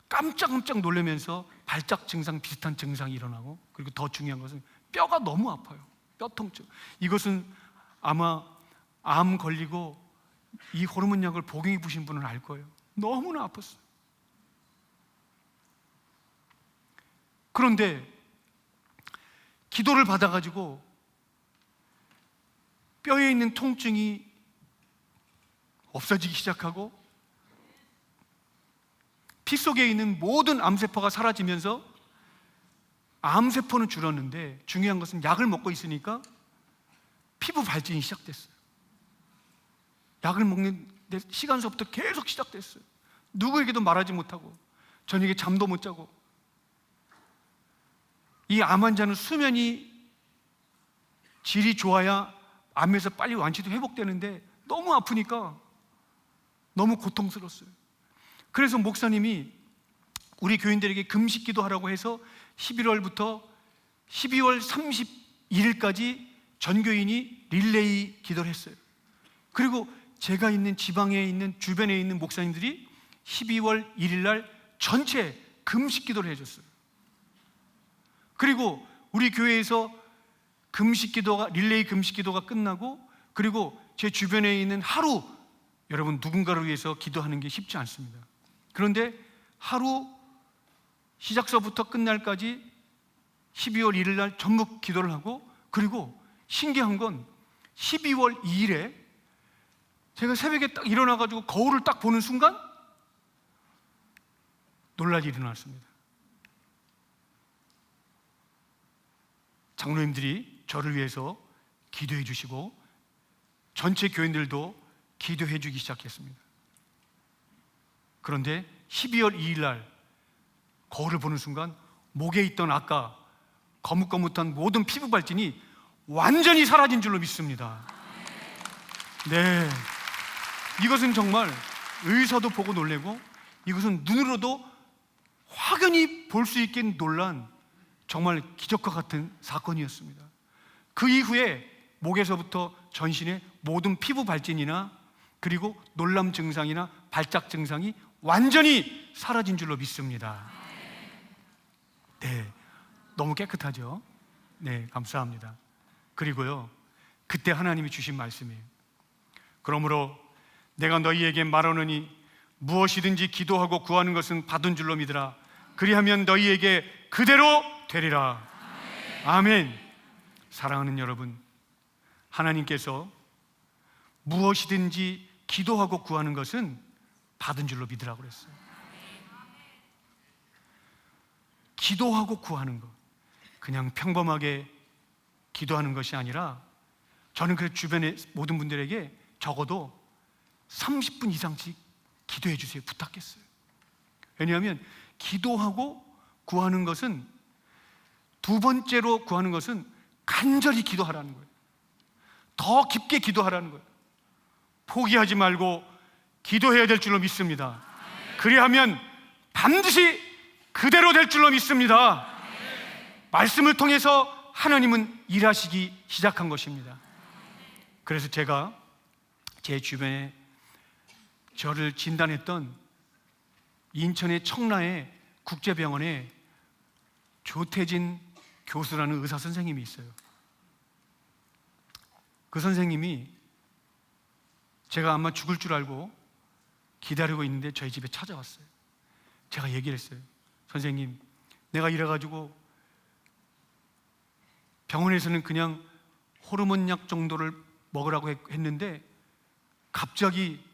Speaker 1: 깜짝깜짝 놀라면서 발작 증상 비슷한 증상이 일어나고, 그리고 더 중요한 것은 뼈가 너무 아파요. 뼈 통증. 이것은 아마 암 걸리고 이 호르몬 약을 복용해 보신 분은 알 거예요. 너무나 아팠어요. 그런데 기도를 받아가지고 뼈에 있는 통증이 없어지기 시작하고 피 속에 있는 모든 암세포가 사라지면서 암세포는 줄었는데 중요한 것은 약을 먹고 있으니까 피부 발진이 시작됐어요. 약을 먹는 시간서부터 계속 시작됐어요. 누구에게도 말하지 못하고 저녁에 잠도 못 자고. 이 암 환자는 수면이 질이 좋아야 암에서 빨리 완치도 회복되는데 너무 아프니까 너무 고통스러웠어요. 그래서 목사님이 우리 교인들에게 금식 기도하라고 해서 11월부터 12월 31일까지 전 교인이 릴레이 기도를 했어요. 그리고 제가 있는 지방에 있는 주변에 있는 목사님들이 12월 1일 날 전체 금식 기도를 해줬어요. 그리고 우리 교회에서 금식 기도가, 릴레이 금식 기도가 끝나고, 그리고 제 주변에 있는 하루, 여러분 누군가를 위해서 기도하는 게 쉽지 않습니다. 그런데 하루 시작서부터 끝날까지 12월 1일 날 전부 기도를 하고, 그리고 신기한 건 12월 2일에 제가 새벽에 딱 일어나가지고 거울을 딱 보는 순간 놀랄 일이 일어났습니다. 장로님들이 저를 위해서 기도해 주시고 전체 교인들도 기도해 주기 시작했습니다. 그런데 12월 2일 날 거울을 보는 순간 목에 있던 아까 거뭇거뭇한 모든 피부 발진이 완전히 사라진 줄로 믿습니다. 네, 이것은 정말 의사도 보고 놀래고 이것은 눈으로도 확연히 볼 수 있게 놀란 정말 기적과 같은 사건이었습니다. 그 이후에 목에서부터 전신의 모든 피부 발진이나 그리고 놀람 증상이나 발작 증상이 완전히 사라진 줄로 믿습니다. 네, 너무 깨끗하죠? 네, 감사합니다. 그리고요, 그때 하나님이 주신 말씀이에요. 그러므로 내가 너희에게 말하노니 무엇이든지 기도하고 구하는 것은 받은 줄로 믿으라. 그리하면 너희에게 그대로 되리라. 아멘. 사랑하는 여러분, 하나님께서 무엇이든지 기도하고 구하는 것은 받은 줄로 믿으라고 그랬어요. 기도하고 구하는 것, 그냥 평범하게 기도하는 것이 아니라 저는 그 주변의 모든 분들에게 적어도 30분 이상씩 기도해 주세요 부탁했어요. 왜냐하면 기도하고 구하는 것은, 두 번째로 구하는 것은 간절히 기도하라는 거예요. 더 깊게 기도하라는 거예요. 포기하지 말고 기도해야 될 줄로 믿습니다. 그리하면 반드시 그대로 될 줄로 믿습니다. 말씀을 통해서 하나님은 일하시기 시작한 것입니다. 그래서 제가 제 주변에 저를 진단했던 인천의 청라의 국제병원에 조태진 교수라는 의사 선생님이 있어요. 그 선생님이 제가 아마 죽을 줄 알고 기다리고 있는데 저희 집에 찾아왔어요. 제가 얘기를 했어요. 선생님, 내가 이래가지고 병원에서는 그냥 호르몬 약 정도를 먹으라고 했는데 갑자기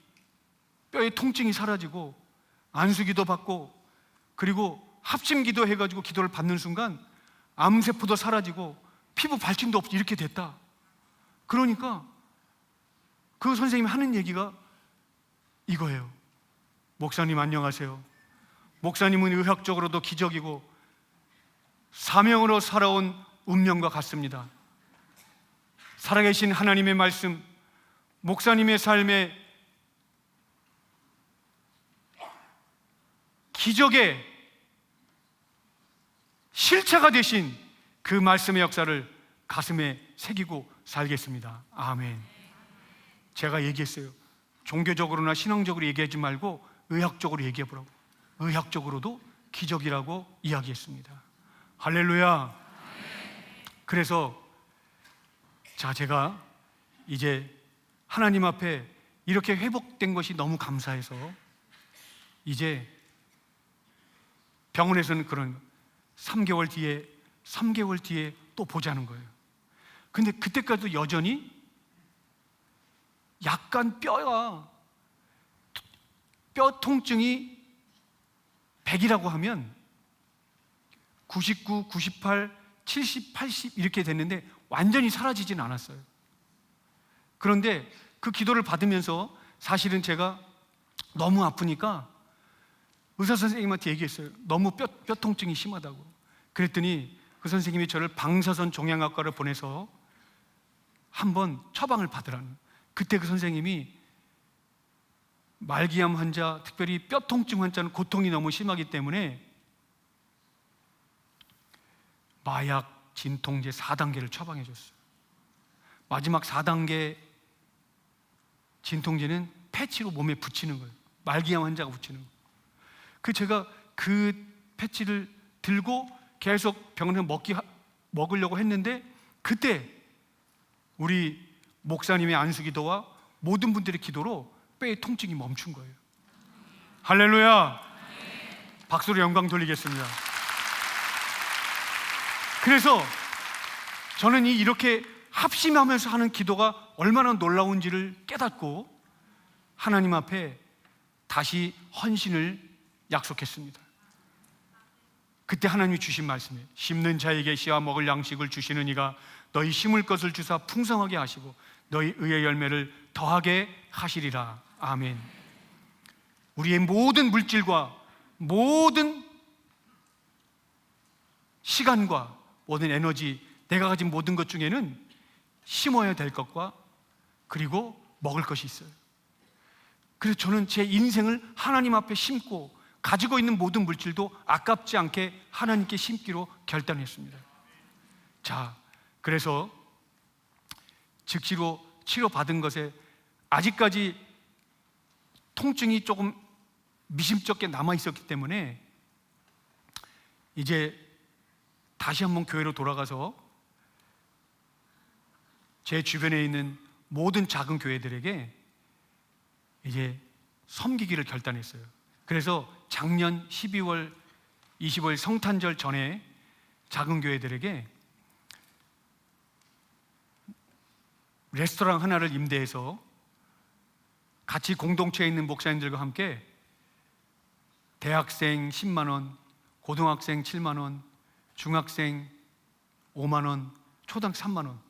Speaker 1: 뼈의 통증이 사라지고 안수기도 받고 그리고 합심기도 해가지고 기도를 받는 순간 암세포도 사라지고 피부 발진도 없이 이렇게 됐다. 그러니까 그 선생님이 하는 얘기가 이거예요. 목사님 안녕하세요. 목사님은 의학적으로도 기적이고 사명으로 살아온 운명과 같습니다. 살아계신 하나님의 말씀, 목사님의 삶에 기적의 실체가 되신 그 말씀의 역사를 가슴에 새기고 살겠습니다. 아멘. 제가 얘기했어요. 종교적으로나 신앙적으로 얘기하지 말고 의학적으로 얘기해보라고. 의학적으로도 기적이라고 이야기했습니다. 할렐루야. 그래서 제가 이제 하나님 앞에 이렇게 회복된 것이 너무 감사해서 이제 병원에서는 그런 3개월 뒤에 또 보자는 거예요. 근데 그때까지도 여전히 약간 뼈 통증이 100이라고 하면 99, 98, 70, 80 이렇게 됐는데 완전히 사라지진 않았어요. 그런데 그 기도를 받으면서 사실은 제가 너무 아프니까 의사 선생님한테 얘기했어요. 너무 뼈 통증이 심하다고. 그랬더니 그 선생님이 저를 방사선 종양학과를 보내서 한번 처방을 받으라는. 그때 그 선생님이 말기암 환자, 특별히 뼈 통증 환자는 고통이 너무 심하기 때문에 마약 진통제 4단계를 처방해 줬어요. 마지막 4단계 진통제는 패치로 몸에 붙이는 거예요. 말기암 환자가 붙이는 거예요. 제가 그 패치를 들고 계속 병원에 먹으려고 했는데 그때 우리 목사님의 안수기도와 모든 분들의 기도로 뼈의 통증이 멈춘 거예요. 할렐루야. 박수로 영광 돌리겠습니다. 그래서 저는 이렇게 합심하면서 하는 기도가 얼마나 놀라운지를 깨닫고 하나님 앞에 다시 헌신을 약속했습니다. 그때 하나님이 주신 말씀이에요. 심는 자에게 씨와 먹을 양식을 주시는 이가 너희 심을 것을 주사 풍성하게 하시고 너희 의의 열매를 더하게 하시리라. 아멘. 우리의 모든 물질과 모든 시간과 모든 에너지, 내가 가진 모든 것 중에는 심어야 될 것과 그리고 먹을 것이 있어요. 그래서 저는 제 인생을 하나님 앞에 심고 가지고 있는 모든 물질도 아깝지 않게 하나님께 심기로 결단했습니다. 그래서 즉시로 치료받은 것에 아직까지 통증이 조금 미심쩍게 남아있었기 때문에 이제 다시 한번 교회로 돌아가서 제 주변에 있는 모든 작은 교회들에게 이제 섬기기를 결단했어요. 그래서 작년 12월 25일 성탄절 전에 작은 교회들에게 레스토랑 하나를 임대해서 같이 공동체에 있는 목사님들과 함께 대학생 10만 원, 고등학생 7만 원, 중학생 5만 원, 초등학생 3만 원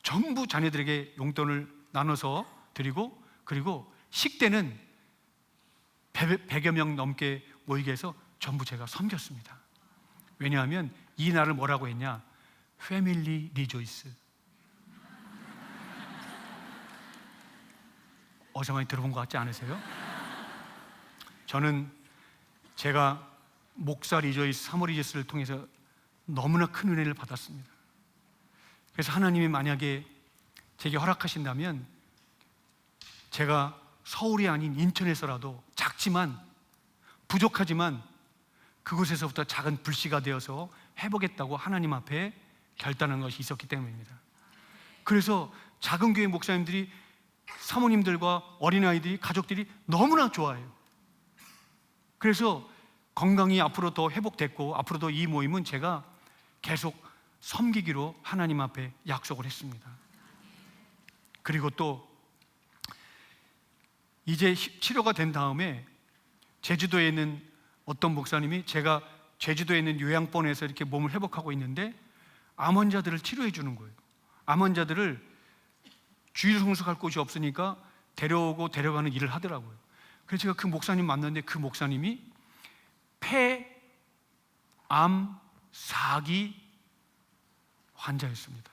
Speaker 1: 전부 자녀들에게 용돈을 나눠서 드리고, 그리고 식대는 100여 명 넘게 모이게 해서 전부 제가 섬겼습니다. 왜냐하면 이 날을 뭐라고 했냐? 패밀리 리조이스. 어디서 많이 들어본 것 같지 않으세요? 저는 제가 목사 리조이스, 사모 리조이스를 통해서 너무나 큰 은혜를 받았습니다. 그래서 하나님이 만약에 제게 허락하신다면 제가 서울이 아닌 인천에서라도 작지만 부족하지만 그곳에서부터 작은 불씨가 되어서 해보겠다고 하나님 앞에 결단한 것이 있었기 때문입니다. 그래서 작은 교회 목사님들이, 사모님들과 어린아이들이, 가족들이 너무나 좋아해요. 그래서 건강이 앞으로 더 회복됐고, 앞으로도 이 모임은 제가 계속 섬기기로 하나님 앞에 약속을 했습니다. 그리고 또 이제 치료가 된 다음에 제주도에 있는 어떤 목사님이, 제가 제주도에 있는 요양본에서 이렇게 몸을 회복하고 있는데 암 환자들을 치료해 주는 거예요. 암 환자들을 주일 성숙할 곳이 없으니까 데려오고 데려가는 일을 하더라고요. 그래서 제가 그 목사님 만났는데 그 목사님이 폐, 암, 사기 환자였습니다.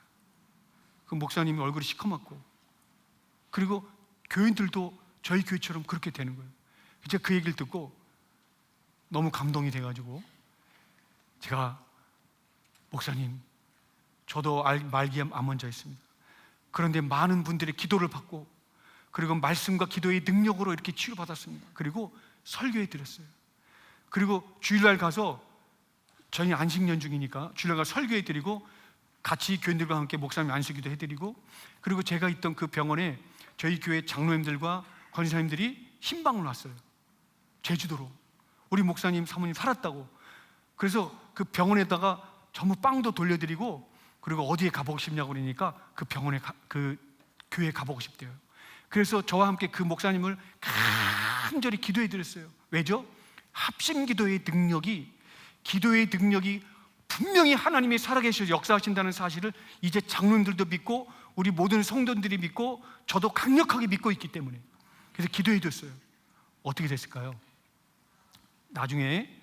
Speaker 1: 그 목사님이 얼굴이 시커멓고, 그리고 교인들도 저희 교회처럼 그렇게 되는 거예요. 제가 그 얘기를 듣고 너무 감동이 돼가지고 제가, 목사님, 저도 말기암 암 환자였습니다. 그런데 많은 분들의 기도를 받고, 그리고 말씀과 기도의 능력으로 이렇게 치유받았습니다. 그리고 설교해 드렸어요. 그리고 주일날 가서, 저희 안식년 중이니까 주일날 가서 설교해 드리고, 같이 교인들과 함께 목사님 안수기도 해드리고, 그리고 제가 있던 그 병원에 저희 교회 장로님들과 권사님들이 신방을 왔어요. 제주도로. 우리 목사님, 사모님 살았다고. 그래서 그 병원에다가 전부 빵도 돌려드리고, 그리고 어디에 가보고 싶냐고 그러니까 그 병원에 그 교회에 가보고 싶대요. 그래서 저와 함께 그 목사님을 간절히 기도해 드렸어요. 왜죠? 합심 기도의 능력이 분명히 하나님이 살아계셔서 역사하신다는 사실을 이제 장로님들도 믿고, 우리 모든 성도들이 믿고, 저도 강력하게 믿고 있기 때문에. 그래서 기도해 줬어요. 어떻게 됐을까요? 나중에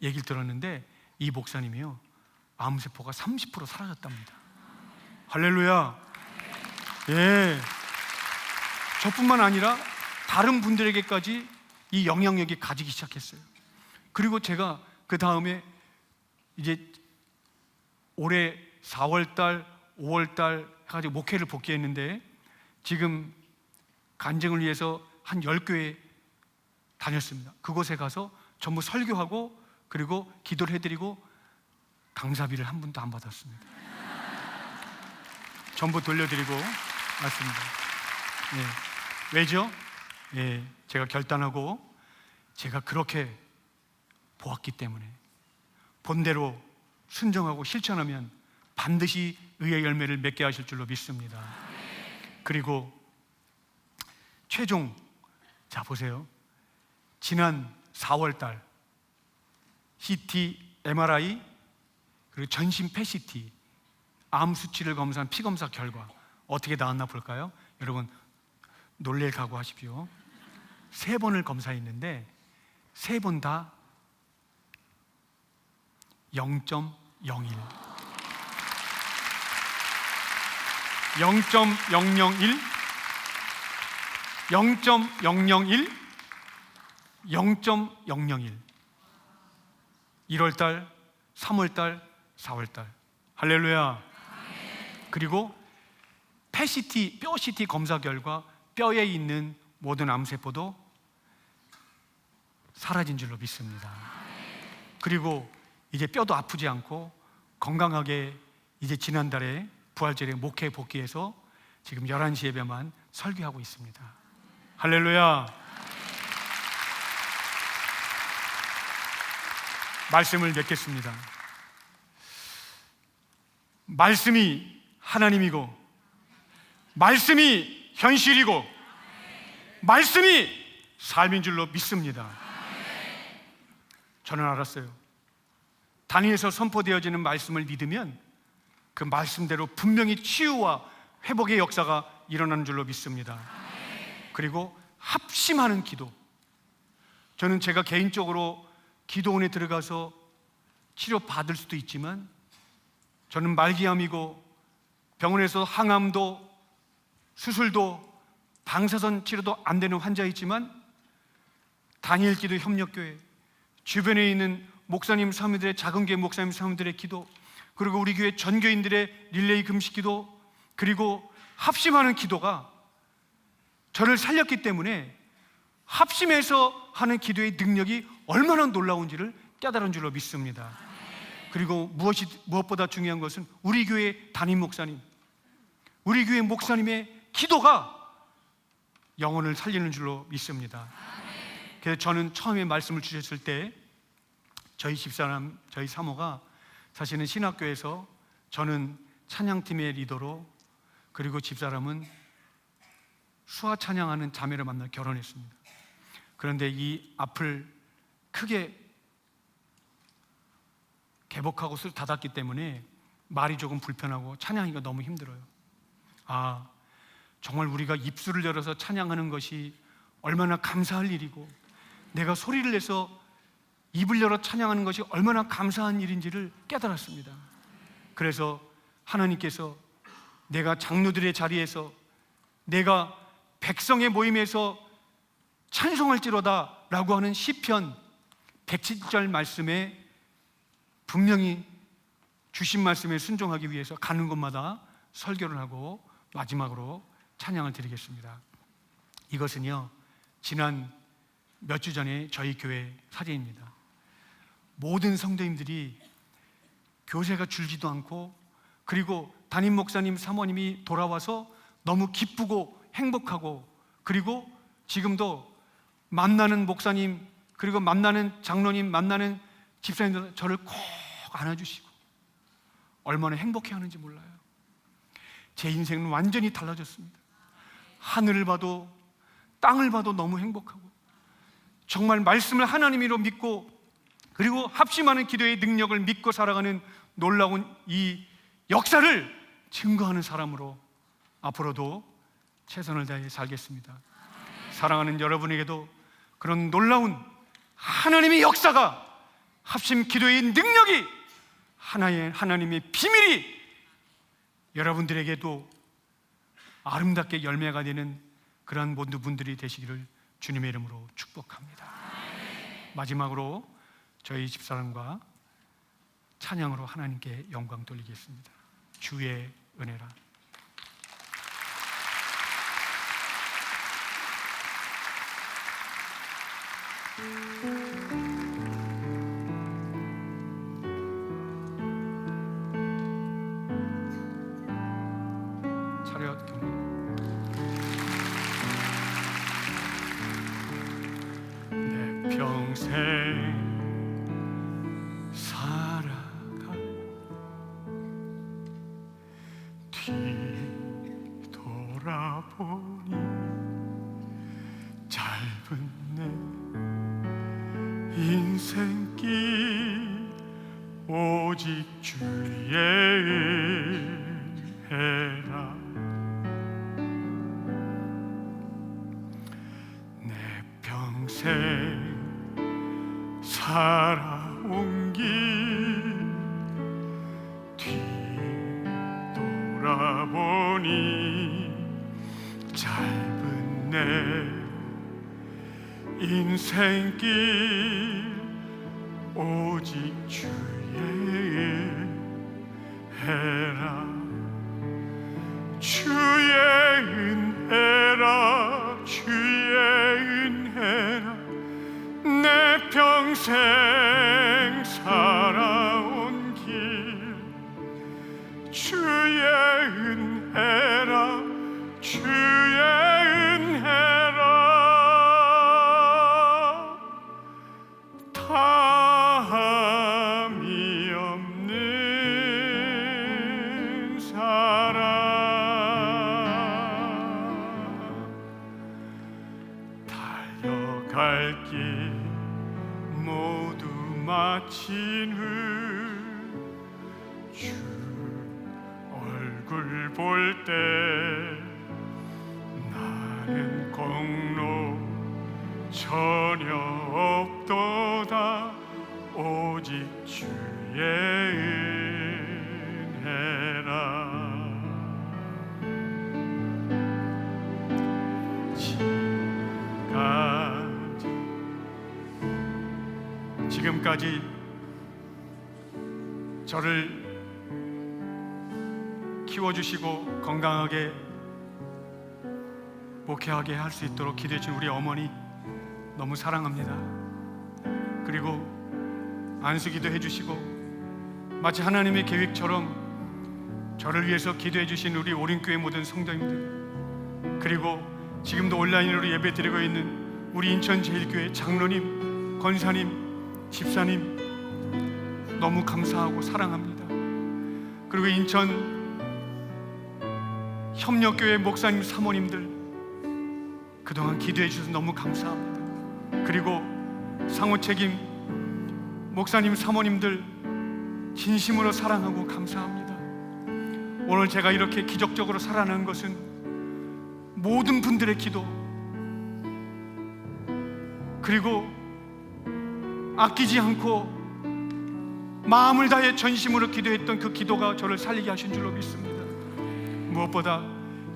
Speaker 1: 얘기를 들었는데 이 목사님이요, 암세포가 30% 사라졌답니다. 할렐루야. 예. 저뿐만 아니라 다른 분들에게까지 이 영향력이 가지기 시작했어요. 그리고 제가 그 다음에 이제 올해 4월달, 5월달 해가지고 목회를 복귀했는데, 지금 간증을 위해서 한 10교회 다녔습니다. 그곳에 가서 전부 설교하고, 그리고 기도를 해드리고, 강사비를 한 분도 안 받았습니다. 전부 돌려드리고 왔습니다. 예. 왜죠? 예, 제가 결단하고 제가 그렇게 보았기 때문에, 본대로 순종하고 실천하면 반드시 의의 열매를 맺게 하실 줄로 믿습니다. 그리고 최종, 자 보세요. 지난 4월달 CT, MRI, 그리고 전신 PET-CT 암 수치를 검사한 피검사 결과 어떻게 나왔나 볼까요? 여러분 놀랄 각오하십시오. 3번을 검사했는데 3번 다 0.01, 0.001, 0.001, 0.001. 1월달, 3월달, 4월달. 할렐루야. 그리고 PET-CT, 뼈 CT 검사 결과 뼈에 있는 모든 암세포도 사라진 줄로 믿습니다. 그리고 이제 뼈도 아프지 않고 건강하게, 이제 지난달에 부활절에 목회 복귀해서 지금 11시 예배만 설교하고 있습니다. 할렐루야. 말씀을 맺겠습니다. 말씀이 하나님이고 말씀이 현실이고 말씀이 삶인 줄로 믿습니다. 저는 알았어요. 다니엘에서 선포되어지는 말씀을 믿으면 그 말씀대로 분명히 치유와 회복의 역사가 일어나는 줄로 믿습니다. 그리고 합심하는 기도. 저는 제가 개인적으로 기도원에 들어가서 치료받을 수도 있지만, 저는 말기암이고 병원에서 항암도 수술도 방사선 치료도 안 되는 환자이지만, 다니엘 기도 협력교회 주변에 있는 목사님 사모들의, 작은 교회 목사님 사모들의 기도, 그리고 우리 교회 전교인들의 릴레이 금식 기도, 그리고 합심하는 기도가 저를 살렸기 때문에 합심해서 하는 기도의 능력이 얼마나 놀라운지를 깨달은 줄로 믿습니다. 그리고 무엇보다 중요한 것은 우리 교회 담임 목사님, 우리 교회 목사님의 기도가 영혼을 살리는 줄로 믿습니다. 그래서 저는 처음에 말씀을 주셨을 때 저희 집사람, 저희 사모가 사실은 신학교에서, 저는 찬양팀의 리더로, 그리고 집사람은 수화 찬양하는 자매를 만나 결혼했습니다. 그런데 이 앞을 크게 개복하고 술 닫았기 때문에 말이 조금 불편하고 찬양하기가 너무 힘들어요. 아, 정말 우리가 입술을 열어서 찬양하는 것이 얼마나 감사할 일이고, 내가 소리를 내서 입을 열어 찬양하는 것이 얼마나 감사한 일인지를 깨달았습니다. 그래서 하나님께서 내가 장로들의 자리에서, 내가 백성의 모임에서 찬송할지로다 라고 하는 시편 107절 말씀에 분명히 주신 말씀에 순종하기 위해서 가는 곳마다 설교를 하고 마지막으로 찬양을 드리겠습니다. 이것은요, 지난 몇 주 전에 저희 교회 사진입니다. 모든 성도님들이 교세가 줄지도 않고, 그리고 담임 목사님, 사모님이 돌아와서 너무 기쁘고 행복하고, 그리고 지금도 만나는 목사님, 그리고 만나는 장로님, 만나는 집사님들 저를 꼭 안아주시고 얼마나 행복해하는지 몰라요. 제 인생은 완전히 달라졌습니다. 하늘을 봐도 땅을 봐도 너무 행복하고, 정말 말씀을 하나님으로 믿고, 그리고 합심하는 기도의 능력을 믿고 살아가는 놀라운 이 역사를 증거하는 사람으로 앞으로도 최선을 다해 살겠습니다. 사랑하는 여러분에게도 그런 놀라운 하나님의 역사가, 합심 기도의 능력이, 하나님의 비밀이 여러분들에게도 아름답게 열매가 되는 그런 모든 분들이 되시기를 주님의 이름으로 축복합니다. 마지막으로 저희 집사람과 찬양으로 하나님께 영광 돌리겠습니다. 주의 은혜라. 차렷 경례. 내 평생 살아가 뒤돌아보니 짧은 내 인생길 오직 주의 은혜라. 내 평생 살아온 길 뒤돌아보니 짧은 내 인생길 오직 주의 은혜라. 주의 은혜라. 주의 은혜라. 내 평생 살아온 길 주의 은혜라. 주의 은혜라. 다함이 없는 사랑. 길 모두 마친 후 주 얼굴 볼 때 나는 공로 전혀 없도다. 오직 주의 은혜라. 지금까지 저를 키워주시고 건강하게 목회하게 할 수 있도록 기도해 주신 우리 어머니 너무 사랑합니다. 그리고 안수기도 해주시고 마치 하나님의 계획처럼 저를 위해서 기도해 주신 우리 오림교회 모든 성도님들, 그리고 지금도 온라인으로 예배 드리고 있는 우리 인천제일교회 장로님, 권사님, 집사님 너무 감사하고 사랑합니다. 그리고 인천 협력교회 목사님, 사모님들 그동안 기도해 주셔서 너무 감사합니다. 그리고 상호책임 목사님, 사모님들 진심으로 사랑하고 감사합니다. 오늘 제가 이렇게 기적적으로 살아난 것은 모든 분들의 기도, 그리고 아끼지 않고 마음을 다해 전심으로 기도했던 그 기도가 저를 살리게 하신 줄로 믿습니다. 무엇보다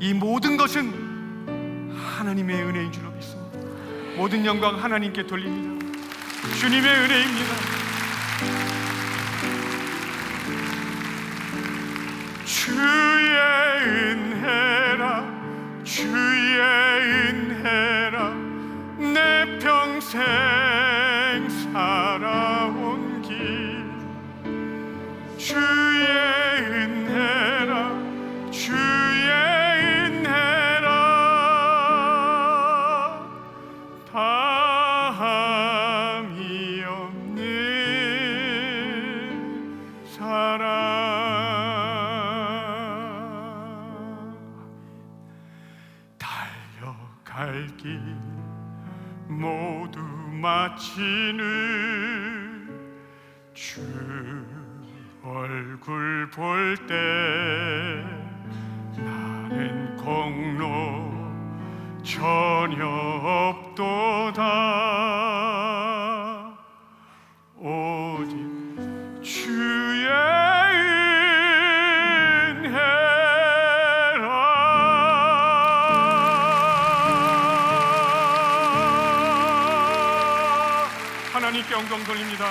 Speaker 1: 이 모든 것은 하나님의 은혜인 줄로 믿습니다. 모든 영광 하나님께 돌립니다. 주님의 은혜입니다. 주의 은혜라, 주의 은혜라, 내 평생 살아온 길. 주의 은혜라, 주의 은혜라, 다함이 없는 사랑. 달려갈 길 모두 마친 후 주 얼굴 볼 때 나는 공로 전혀 없도다. 오직 주의 은혜라. 하나님께 영광 돌립니다.